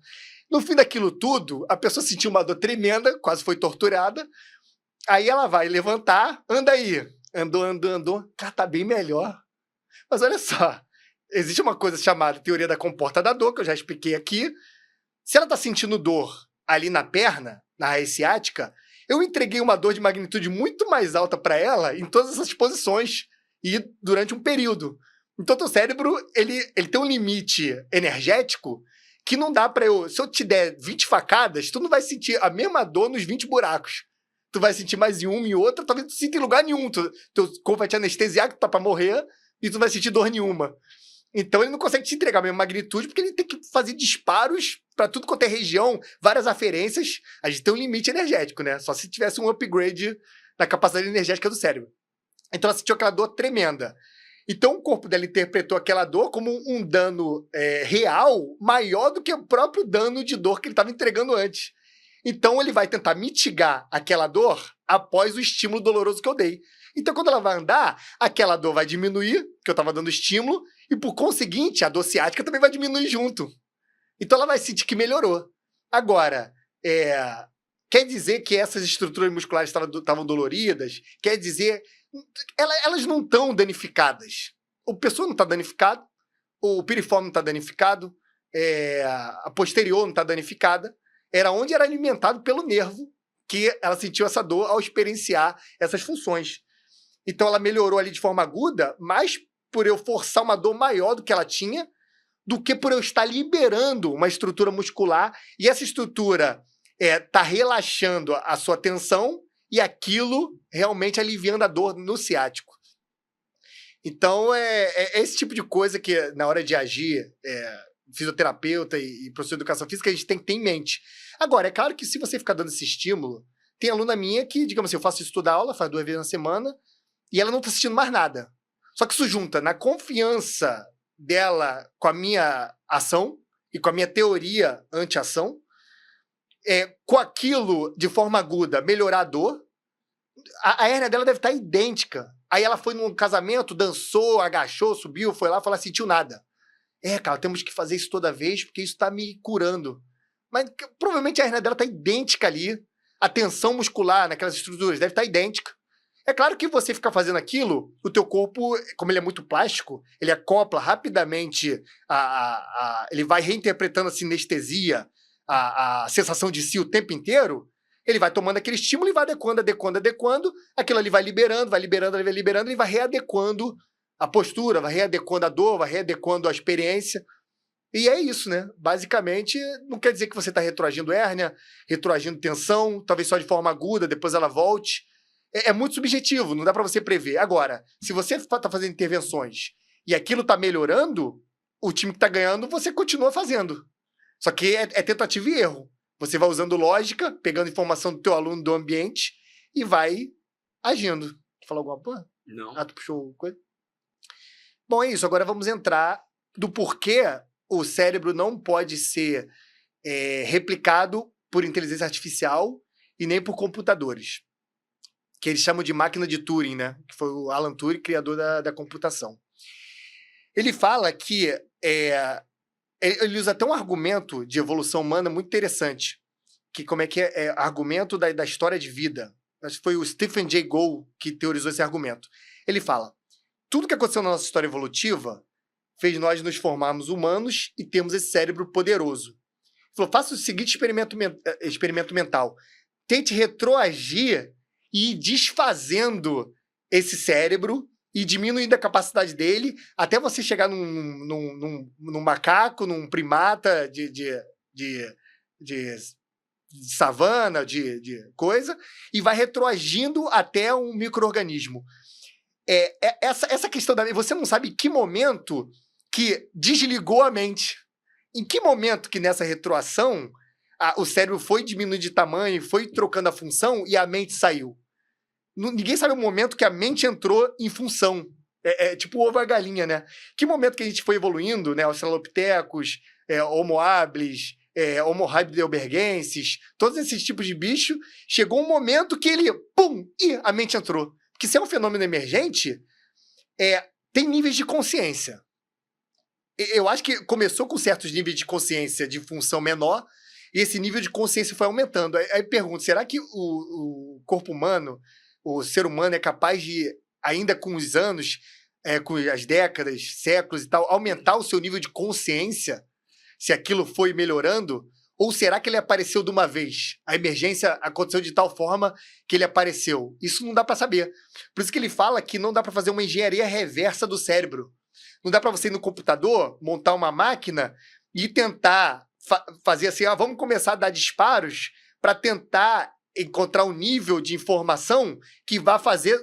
No fim daquilo tudo, a pessoa sentiu uma dor tremenda, quase foi torturada, aí ela vai levantar, anda aí, andou, cara, tá bem melhor. Mas olha só, existe uma coisa chamada teoria da comporta da dor, que eu já expliquei aqui. Se ela tá sentindo dor ali na perna, na raiz ciática, eu entreguei uma dor de magnitude muito mais alta para ela em todas essas posições e durante um período. Então, teu cérebro, ele tem um limite energético que não dá para eu... Se eu te der 20 facadas, tu não vai sentir a mesma dor nos 20 buracos. Tu vai sentir mais em uma e outra, talvez tu sinta em lugar nenhum. Teu corpo vai te anestesiar, que tu tá pra morrer, e tu não vai sentir dor nenhuma. Então, ele não consegue te entregar a mesma magnitude, porque ele tem que fazer disparos para tudo quanto é região, várias aferências. A gente tem um limite energético, né? Só se tivesse um upgrade na capacidade energética do cérebro. Então, ela sentiu aquela dor tremenda. Então, o corpo dela interpretou aquela dor como um dano real maior do que o próprio dano de dor que ele estava entregando antes. Então, ele vai tentar mitigar aquela dor após o estímulo doloroso que eu dei. Então, quando ela vai andar, aquela dor vai diminuir, que eu estava dando estímulo, e, por conseguinte, a dor ciática também vai diminuir junto. Então, ela vai sentir que melhorou. Agora, quer dizer que essas estruturas musculares estavam doloridas? Quer dizer... Elas não estão danificadas. O pessoa não está danificado, o piriforme não está danificado, a posterior não está danificada. Era onde era alimentado pelo nervo que ela sentiu essa dor ao experienciar essas funções. Então, ela melhorou ali de forma aguda, mais por eu forçar uma dor maior do que ela tinha, do que por eu estar liberando uma estrutura muscular, e essa estrutura está relaxando a sua tensão, e aquilo realmente aliviando a dor no ciático. Então, é esse tipo de coisa que, na hora de agir, fisioterapeuta e professor de educação física, a gente tem que ter em mente. Agora, é claro que se você ficar dando esse estímulo, tem aluna minha que, digamos assim, eu faço isso toda aula, faz 2 vezes na semana, e ela não está assistindo mais nada. Só que isso junta na confiança dela com a minha ação e com a minha teoria anti-ação, com aquilo de forma aguda melhorar a dor, a hérnia dela deve estar idêntica. Aí ela foi num casamento, dançou, agachou, subiu, foi lá, falou, sentiu nada. Cara, temos que fazer isso toda vez, porque isso está me curando. Mas provavelmente a hérnia dela está idêntica ali. A tensão muscular naquelas estruturas deve estar idêntica. É claro que você ficar fazendo aquilo, o teu corpo, como ele é muito plástico, ele acopla rapidamente, ele vai reinterpretando a sinestesia, a sensação de si o tempo inteiro, ele vai tomando aquele estímulo e vai adequando, aquilo ali vai liberando, ele vai readequando a postura, vai readequando a dor, vai readequando a experiência. E é isso, né? Basicamente, não quer dizer que você está retroagindo hérnia, retroagindo tensão, talvez só de forma aguda, depois ela volte. É muito subjetivo, não dá para você prever. Agora, se você está fazendo intervenções e aquilo está melhorando, o time que está ganhando, você continua fazendo. Só que é tentativa e erro. Você vai usando lógica, pegando informação do teu aluno do ambiente e vai agindo. Falou alguma coisa? Não. Ah, tu puxou coisa? Bom, é isso. Agora vamos entrar do porquê o cérebro não pode ser replicado por inteligência artificial e nem por computadores. Que eles chamam de máquina de Turing, né? Que foi o Alan Turing, criador da computação. Ele fala que ele usa até um argumento de evolução humana muito interessante, que como é que argumento da história de vida. Acho que foi o Stephen Jay Gould que teorizou esse argumento. Ele fala, tudo que aconteceu na nossa história evolutiva fez nós nos formarmos humanos e termos esse cérebro poderoso. Ele falou, faça o seguinte experimento mental. Tente retroagir e ir desfazendo esse cérebro e diminuindo a capacidade dele até você chegar num macaco, num primata de savana, de coisa, e vai retroagindo até um micro-organismo. Essa questão da mente, você não sabe em que momento que desligou a mente. Em que momento que nessa retroação o cérebro foi diminuindo de tamanho, foi trocando a função e a mente saiu. Ninguém sabe o momento que a mente entrou em função. Tipo o ovo e a galinha, né? Que momento que a gente foi evoluindo, né? Australopithecus, Homo habilis, Homo heidelbergensis, todos esses tipos de bicho, chegou um momento que ele, pum, e a mente entrou. Porque se é um fenômeno emergente, tem níveis de consciência. Eu acho que começou com certos níveis de consciência de função menor, e esse nível de consciência foi aumentando. Aí pergunto, será que o corpo humano, o ser humano é capaz de, ainda com os anos, com as décadas, séculos e tal, aumentar o seu nível de consciência, se aquilo foi melhorando? Ou será que ele apareceu de uma vez? A emergência aconteceu de tal forma que ele apareceu. Isso não dá para saber. Por isso que ele fala que não dá para fazer uma engenharia reversa do cérebro. Não dá para você ir no computador, montar uma máquina e tentar fazer assim, vamos começar a dar disparos para tentar encontrar um nível de informação que vai fazer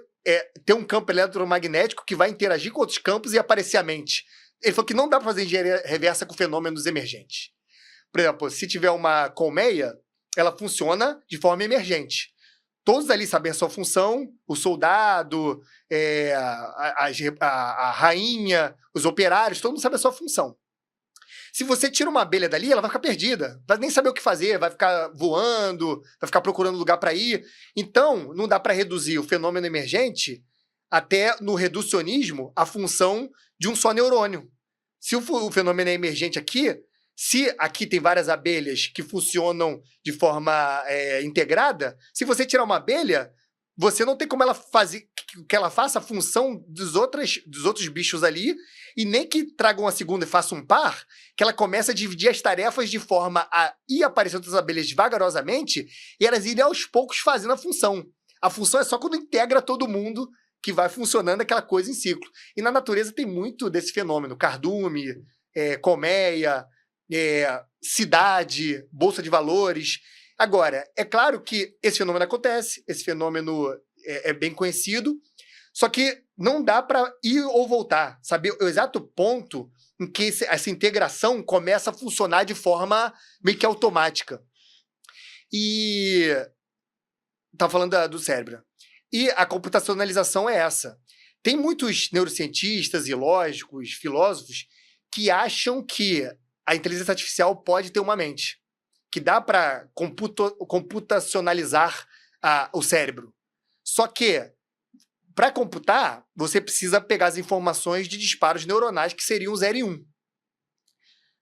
ter um campo eletromagnético que vai interagir com outros campos e aparecer a mente. Ele falou que não dá para fazer engenharia reversa com fenômenos emergentes. Por exemplo, se tiver uma colmeia, ela funciona de forma emergente. Todos ali sabem a sua função, o soldado, a rainha, os operários, todo mundo sabe a sua função. Se você tira uma abelha dali, ela vai ficar perdida, vai nem saber o que fazer, vai ficar voando, vai ficar procurando lugar para ir. Então, não dá para reduzir o fenômeno emergente até no reducionismo a função de um só neurônio. Se o fenômeno é emergente aqui, se aqui tem várias abelhas que funcionam de forma integrada, se você tirar uma abelha, você não tem como ela fazer que ela faça a função dos outros bichos ali, e nem que tragam uma segunda e faça um par, que ela comece a dividir as tarefas de forma a ir aparecendo outras abelhas vagarosamente, e elas irem aos poucos fazendo a função. A função é só quando integra todo mundo que vai funcionando aquela coisa em ciclo. E na natureza tem muito desse fenômeno. Cardume, colmeia, cidade, bolsa de valores. Agora, é claro que esse fenômeno acontece, esse fenômeno é bem conhecido, só que não dá para ir ou voltar, saber o exato ponto em que essa integração começa a funcionar de forma meio que automática. E tá falando do cérebro. E a computacionalização é essa. Tem muitos neurocientistas e lógicos, filósofos, que acham que a inteligência artificial pode ter uma mente, que dá para computacionalizar o cérebro. Só que, para computar, você precisa pegar as informações de disparos neuronais, que seriam 0 e 1,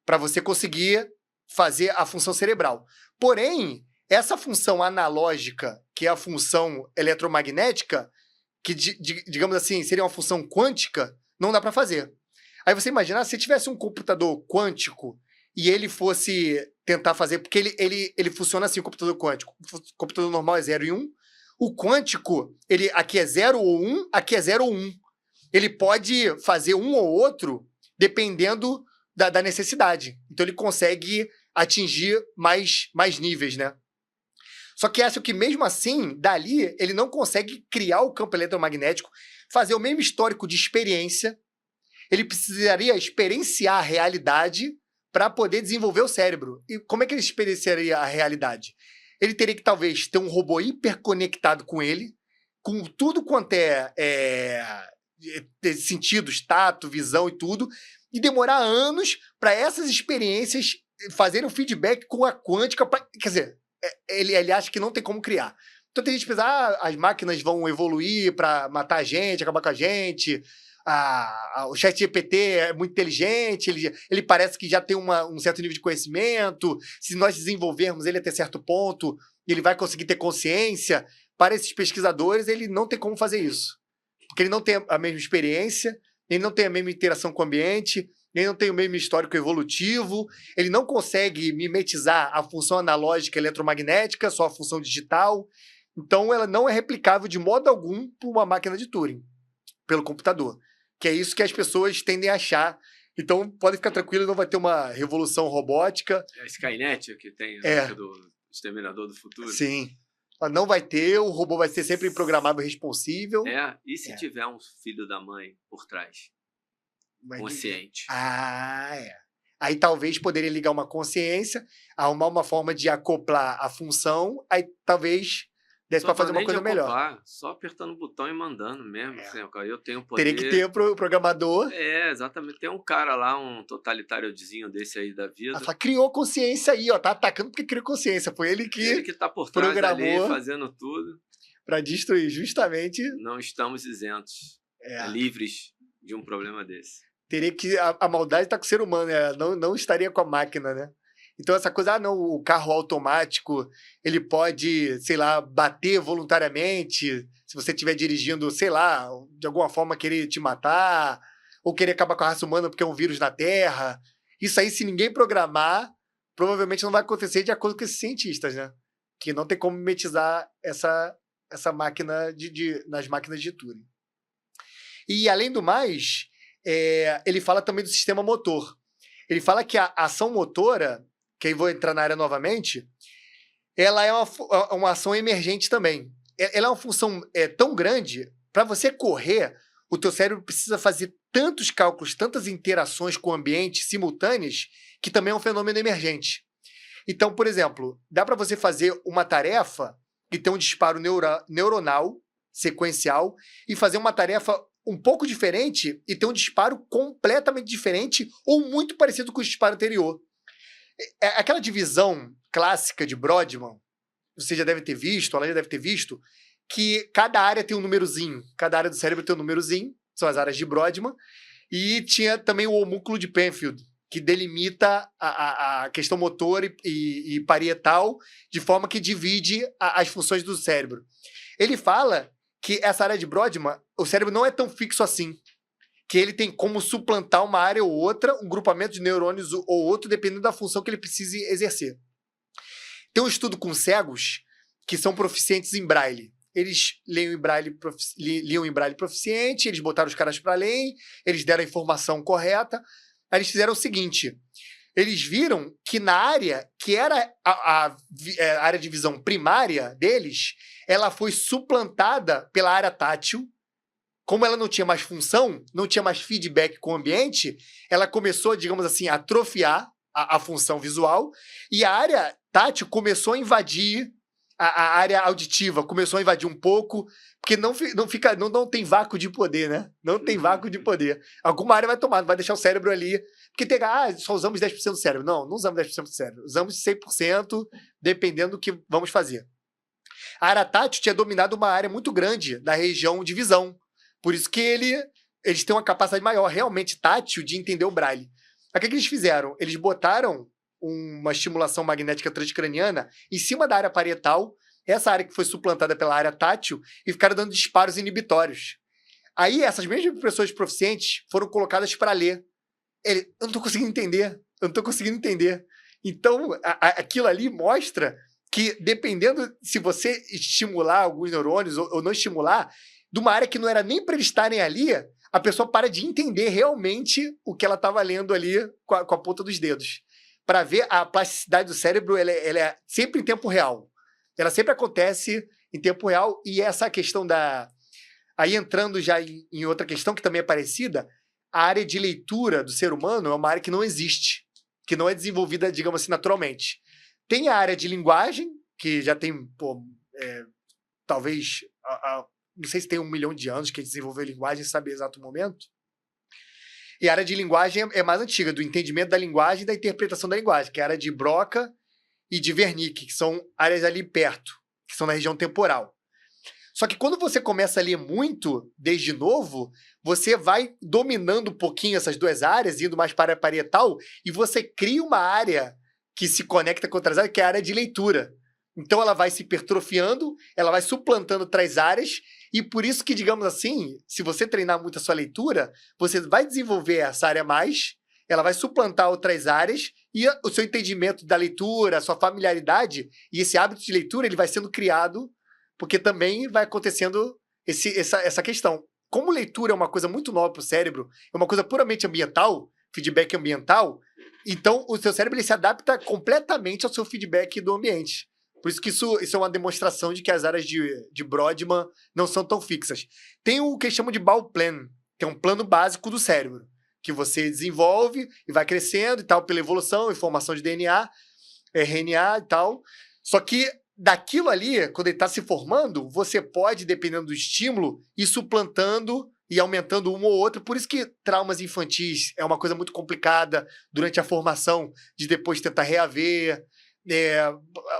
para você conseguir fazer a função cerebral. Porém, essa função analógica, que é a função eletromagnética, que, digamos assim, seria uma função quântica, não dá para fazer. Aí você imagina, se tivesse um computador quântico e ele fosse tentar fazer, porque ele funciona assim, o computador quântico. O computador normal é 0 e 1. O quântico, aqui é 0 ou 1, aqui é 0 ou 1. Ele pode fazer um ou outro dependendo da necessidade. Então ele consegue atingir mais níveis, né? Só que acho que mesmo assim, dali, ele não consegue criar o campo eletromagnético, fazer o mesmo histórico de experiência. Ele precisaria experienciar a realidade para poder desenvolver o cérebro. E como é que ele experienciaria a realidade? Ele teria que, talvez, ter um robô hiperconectado com ele, com tudo quanto sentidos, tato, visão e tudo, e demorar anos para essas experiências fazerem um feedback com a quântica. Quer dizer, ele acha que não tem como criar. Então tem gente que pensa, as máquinas vão evoluir para matar a gente, acabar com a gente. O ChatGPT é muito inteligente, ele parece que já tem um certo nível de conhecimento. Se nós desenvolvermos ele até certo ponto, ele vai conseguir ter consciência. Para esses pesquisadores, ele não tem como fazer isso. Porque ele não tem a mesma experiência, ele não tem a mesma interação com o ambiente, ele não tem o mesmo histórico evolutivo, ele não consegue mimetizar a função analógica eletromagnética, só a função digital. Então, ela não é replicável de modo algum por uma máquina de Turing, pelo computador. Que é isso que as pessoas tendem a achar. Então, pode ficar tranquilo, não vai ter uma revolução robótica. É a Skynet que tem do Exterminador do Futuro. Sim. Não vai ter, o robô vai ser sempre programável e responsível. E se tiver um filho da mãe por trás? Consciente. Aí talvez poderia ligar uma consciência, arrumar uma forma de acoplar a função, aí talvez desse para fazer uma coisa melhor. Só apertando o botão e mandando mesmo. Assim, eu tenho poder. Teria que ter o programador. Exatamente. Tem um cara lá, um totalitáriozinho desse aí da vida. Criou consciência aí, ó. Tá atacando porque criou consciência. Foi ele que tá por trás programou ali, fazendo tudo. Para destruir, justamente. Não estamos isentos. Livres de um problema desse. Teria que... A maldade tá com o ser humano, não estaria com a máquina, né? Então, essa coisa, o carro automático, ele pode, sei lá, bater voluntariamente, se você estiver dirigindo, sei lá, de alguma forma querer te matar, ou querer acabar com a raça humana porque é um vírus na Terra. Isso aí, se ninguém programar, provavelmente não vai acontecer de acordo com esses cientistas, né? Que não tem como mimetizar essa máquina nas máquinas de Turing. E, além do mais, ele fala também do sistema motor. Ele fala que a ação motora, que aí vou entrar na área novamente, ela é uma ação emergente também. Ela é uma função tão grande, para você correr, o teu cérebro precisa fazer tantos cálculos, tantas interações com o ambiente simultâneas, que também é um fenômeno emergente. Então, por exemplo, dá para você fazer uma tarefa e ter um disparo neuronal, sequencial, e fazer uma tarefa um pouco diferente e ter um disparo completamente diferente ou muito parecido com o disparo anterior. Aquela divisão clássica de Brodmann, você já deve ter visto, ela já deve ter visto, que cada área tem um númerozinho, cada área do cérebro tem um númerozinho, são as áreas de Brodmann, e tinha também o homúnculo de Penfield, que delimita a questão motora e parietal, de forma que divide as funções do cérebro. Ele fala que essa área de Brodmann, o cérebro não é tão fixo assim, que ele tem como suplantar uma área ou outra, um grupamento de neurônios ou outro, dependendo da função que ele precise exercer. Tem um estudo com cegos que são proficientes em Braille. Eles liam em Braille proficiente, eles botaram os caras para ler, eles deram a informação correta. Aí eles fizeram o seguinte, eles viram que na área, que era a área de visão primária deles, ela foi suplantada pela área tátil. Como ela não tinha mais função, não tinha mais feedback com o ambiente, ela começou, digamos assim, a atrofiar a função visual, e a área tátil começou a invadir a área auditiva, começou a invadir um pouco, porque não tem vácuo de poder, né? Não tem vácuo de poder. Alguma área vai tomar, não vai deixar o cérebro ali, porque só usamos 10% do cérebro. Não usamos 10% do cérebro, usamos 100%, dependendo do que vamos fazer. A área tátil tinha dominado uma área muito grande da região de visão. Por isso que eles têm uma capacidade maior, realmente tátil, de entender o Braille. O que eles fizeram? Eles botaram uma estimulação magnética transcraniana em cima da área parietal, essa área que foi suplantada pela área tátil, e ficaram dando disparos inibitórios. Aí, essas mesmas pessoas proficientes foram colocadas para ler. Eu não estou conseguindo entender. Então, aquilo ali mostra que, dependendo se você estimular alguns neurônios ou não estimular, de uma área que não era nem para eles estarem ali, a pessoa para de entender realmente o que ela estava lendo ali com a ponta dos dedos. Para ver a plasticidade do cérebro, ela é sempre em tempo real. Ela sempre acontece em tempo real, e essa questão Aí entrando já em outra questão que também é parecida, a área de leitura do ser humano é uma área que não existe. que não é desenvolvida, digamos assim, naturalmente. Tem a área de linguagem, que já tem, talvez, não sei se tem 1 milhão de anos que a gente desenvolveu linguagem, sabe o exato momento. E a área de linguagem é mais antiga, do entendimento da linguagem e da interpretação da linguagem, que é a área de Broca e de Wernicke, que são áreas ali perto, que são na região temporal. Só que quando você começa a ler muito, desde novo, você vai dominando um pouquinho essas duas áreas, indo mais para a parietal, e você cria uma área que se conecta com outras áreas, que é a área de leitura. Então ela vai se hipertrofiando, ela vai suplantando outras áreas, e por isso que, digamos assim, se você treinar muito a sua leitura, você vai desenvolver essa área mais, ela vai suplantar outras áreas, e o seu entendimento da leitura, a sua familiaridade, e esse hábito de leitura, ele vai sendo criado, porque também vai acontecendo essa questão. Como leitura é uma coisa muito nova para o cérebro, é uma coisa puramente ambiental, feedback ambiental, então o seu cérebro ele se adapta completamente ao seu feedback do ambiente. Por isso que isso é uma demonstração de que as áreas de Brodmann não são tão fixas. Tem o que eles chamam de Bauplan, que é um plano básico do cérebro, que você desenvolve e vai crescendo e tal, pela evolução, informação de DNA, RNA e tal. Só que daquilo ali, quando ele está se formando, você pode, dependendo do estímulo, ir suplantando e aumentando uma ou outra. Por isso que traumas infantis é uma coisa muito complicada durante a formação, de depois tentar reaver,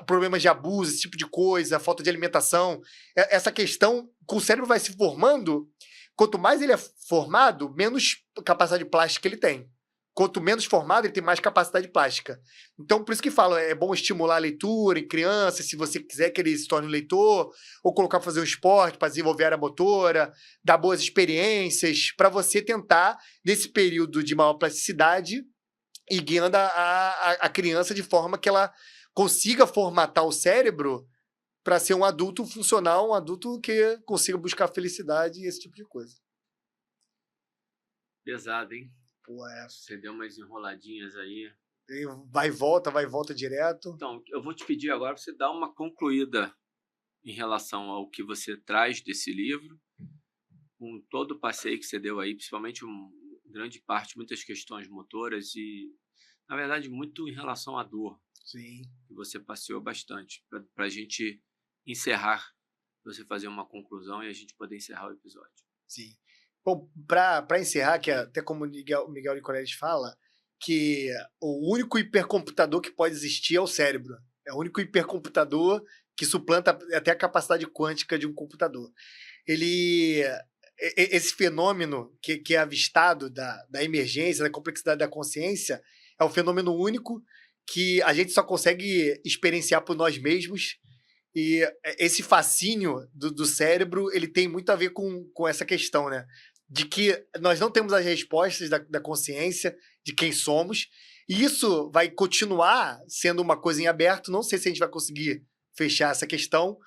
problemas de abuso, esse tipo de coisa, falta de alimentação. Essa questão, com o cérebro vai se formando, quanto mais ele é formado, menos capacidade plástica ele tem. Quanto menos formado, ele tem mais capacidade plástica. Então, por isso que falo, é bom estimular a leitura em crianças, se você quiser que ele se torne um leitor, ou colocar para fazer um esporte, para desenvolver a área motora, dar boas experiências, para você tentar, nesse período de maior plasticidade, ir guiando a criança de forma que ela consiga formatar o cérebro para ser um adulto funcional, um adulto que consiga buscar felicidade e esse tipo de coisa. Pesado, hein? Pô, Você deu umas enroladinhas aí. Vai e volta direto. Então, eu vou te pedir agora para você dar uma concluída em relação ao que você traz desse livro, com todo o passeio que você deu aí, principalmente grande parte, muitas questões motoras e, na verdade, muito em relação à dor. Sim. Que você passeou bastante, para a gente encerrar, você fazer uma conclusão e a gente poder encerrar o episódio. Sim. Bom, para encerrar, que até como o Miguel Nicoleles fala, que o único hipercomputador que pode existir é o cérebro. É o único hipercomputador que suplanta até a capacidade quântica de um computador. Esse fenômeno que é avistado da emergência, da complexidade da consciência, é um fenômeno único que a gente só consegue experienciar por nós mesmos. E esse fascínio do cérebro, ele tem muito a ver com essa questão, né? De que nós não temos as respostas da consciência, de quem somos, e isso vai continuar sendo uma coisa em aberto. Não sei se a gente vai conseguir fechar essa questão,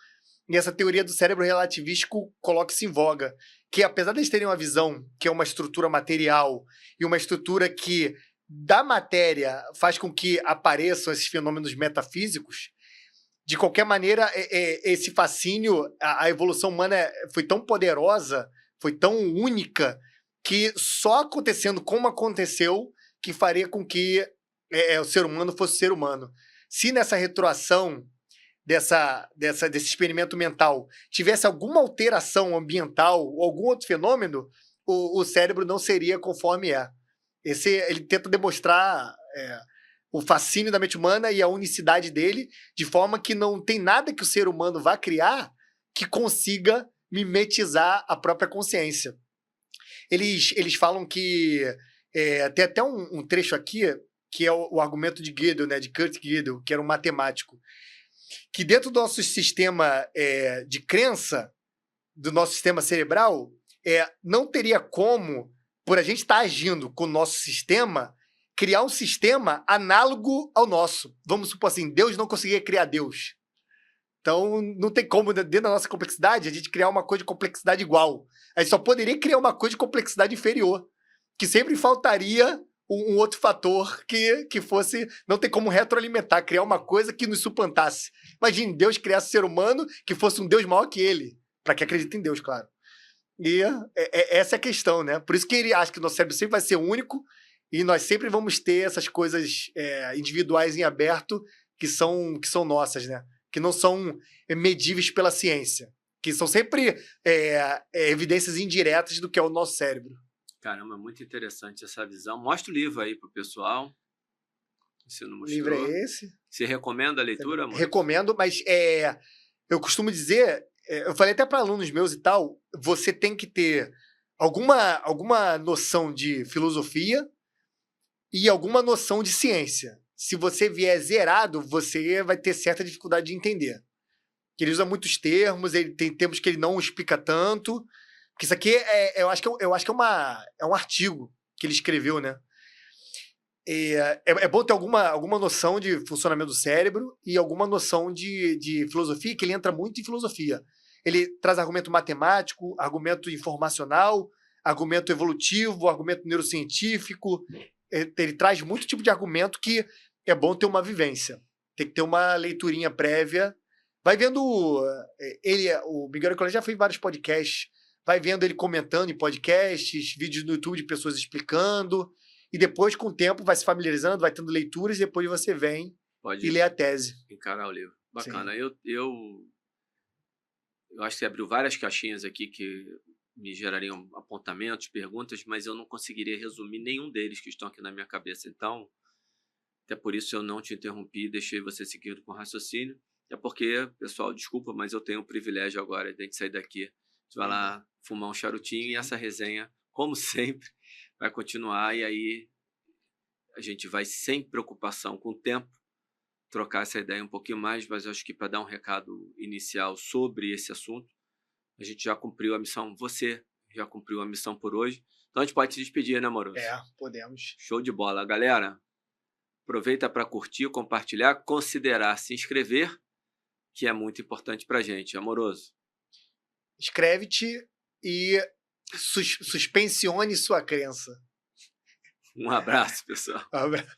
e essa teoria do cérebro relativístico coloca-se em voga, que apesar de eles terem uma visão que é uma estrutura material e uma estrutura que da matéria faz com que apareçam esses fenômenos metafísicos, de qualquer maneira, esse fascínio, a evolução humana foi tão poderosa, foi tão única, que só acontecendo como aconteceu que faria com que o ser humano fosse ser humano. Se nessa retroação desse experimento mental tivesse alguma alteração ambiental ou algum outro fenômeno, o cérebro não seria conforme é. Ele tenta demonstrar o fascínio da mente humana e a unicidade dele, de forma que não tem nada que o ser humano vá criar que consiga mimetizar a própria consciência. Eles falam que... tem até um trecho aqui, que é o argumento de Gödel, né, de Kurt Gödel, que era um matemático, que dentro do nosso sistema de crença, do nosso sistema cerebral, não teria como, por a gente estar agindo com o nosso sistema, criar um sistema análogo ao nosso. Vamos supor assim, Deus não conseguia criar Deus. Então, não tem como, dentro da nossa complexidade, a gente criar uma coisa de complexidade igual. A gente só poderia criar uma coisa de complexidade inferior, que sempre faltaria um outro fator que fosse... Não tem como retroalimentar, criar uma coisa que nos suplantasse. Imagine, Deus criasse um ser humano que fosse um Deus maior que ele, para que acredite em Deus, claro. E essa é a questão, né? Por isso que ele acha que o nosso cérebro sempre vai ser único, E nós sempre vamos ter essas coisas individuais em aberto que são nossas, né? Que não são medíveis pela ciência. Que são sempre evidências indiretas do que é o nosso cérebro. Caramba, muito interessante essa visão. Mostra o livro aí pro pessoal. Você não O mostrou. livro é esse. Você recomenda a leitura, amor? Recomendo, mas eu costumo dizer, eu falei até para alunos meus e tal, você tem que ter alguma noção de filosofia e alguma noção de ciência. Se você vier zerado, você vai ter certa dificuldade de entender. Que ele usa muitos termos, ele tem termos que ele não explica tanto. Porque isso aqui eu acho que é um artigo que ele escreveu, né? É bom ter alguma noção de funcionamento do cérebro e alguma noção de filosofia, que ele entra muito em filosofia. Ele traz argumento matemático, argumento informacional, argumento evolutivo, argumento neurocientífico. Ele traz muito tipo de argumento que é bom ter uma vivência. Tem que ter uma leiturinha prévia. Vai vendo o Miguel Nicolás já fez vários podcasts. Vai vendo ele comentando em podcasts, vídeos no YouTube de pessoas explicando. E depois, com o tempo, vai se familiarizando, vai tendo leituras, e depois você vem e lê a tese. Encarar o livro. Bacana. Eu acho que você abriu várias caixinhas aqui que me gerariam apontamentos, perguntas, mas eu não conseguiria resumir nenhum deles que estão aqui na minha cabeça. Então, até por isso eu não te interrompi, deixei você seguir com o raciocínio. É porque, pessoal, desculpa, mas eu tenho o privilégio agora de a gente sair daqui. A gente vai lá fumar um charutinho e essa resenha, como sempre, vai continuar. E aí a gente vai, sem preocupação com o tempo, trocar essa ideia um pouquinho mais, mas eu acho que para dar um recado inicial sobre esse assunto, a gente já cumpriu a missão. Você já cumpriu a missão por hoje. Então a gente pode se despedir, né, Amoroso? Podemos. Show de bola. Galera, aproveita para curtir, compartilhar, considerar se inscrever, que é muito importante para a gente. Amoroso. Inscreve-te e suspensione sua crença. Um abraço, pessoal. Um abraço.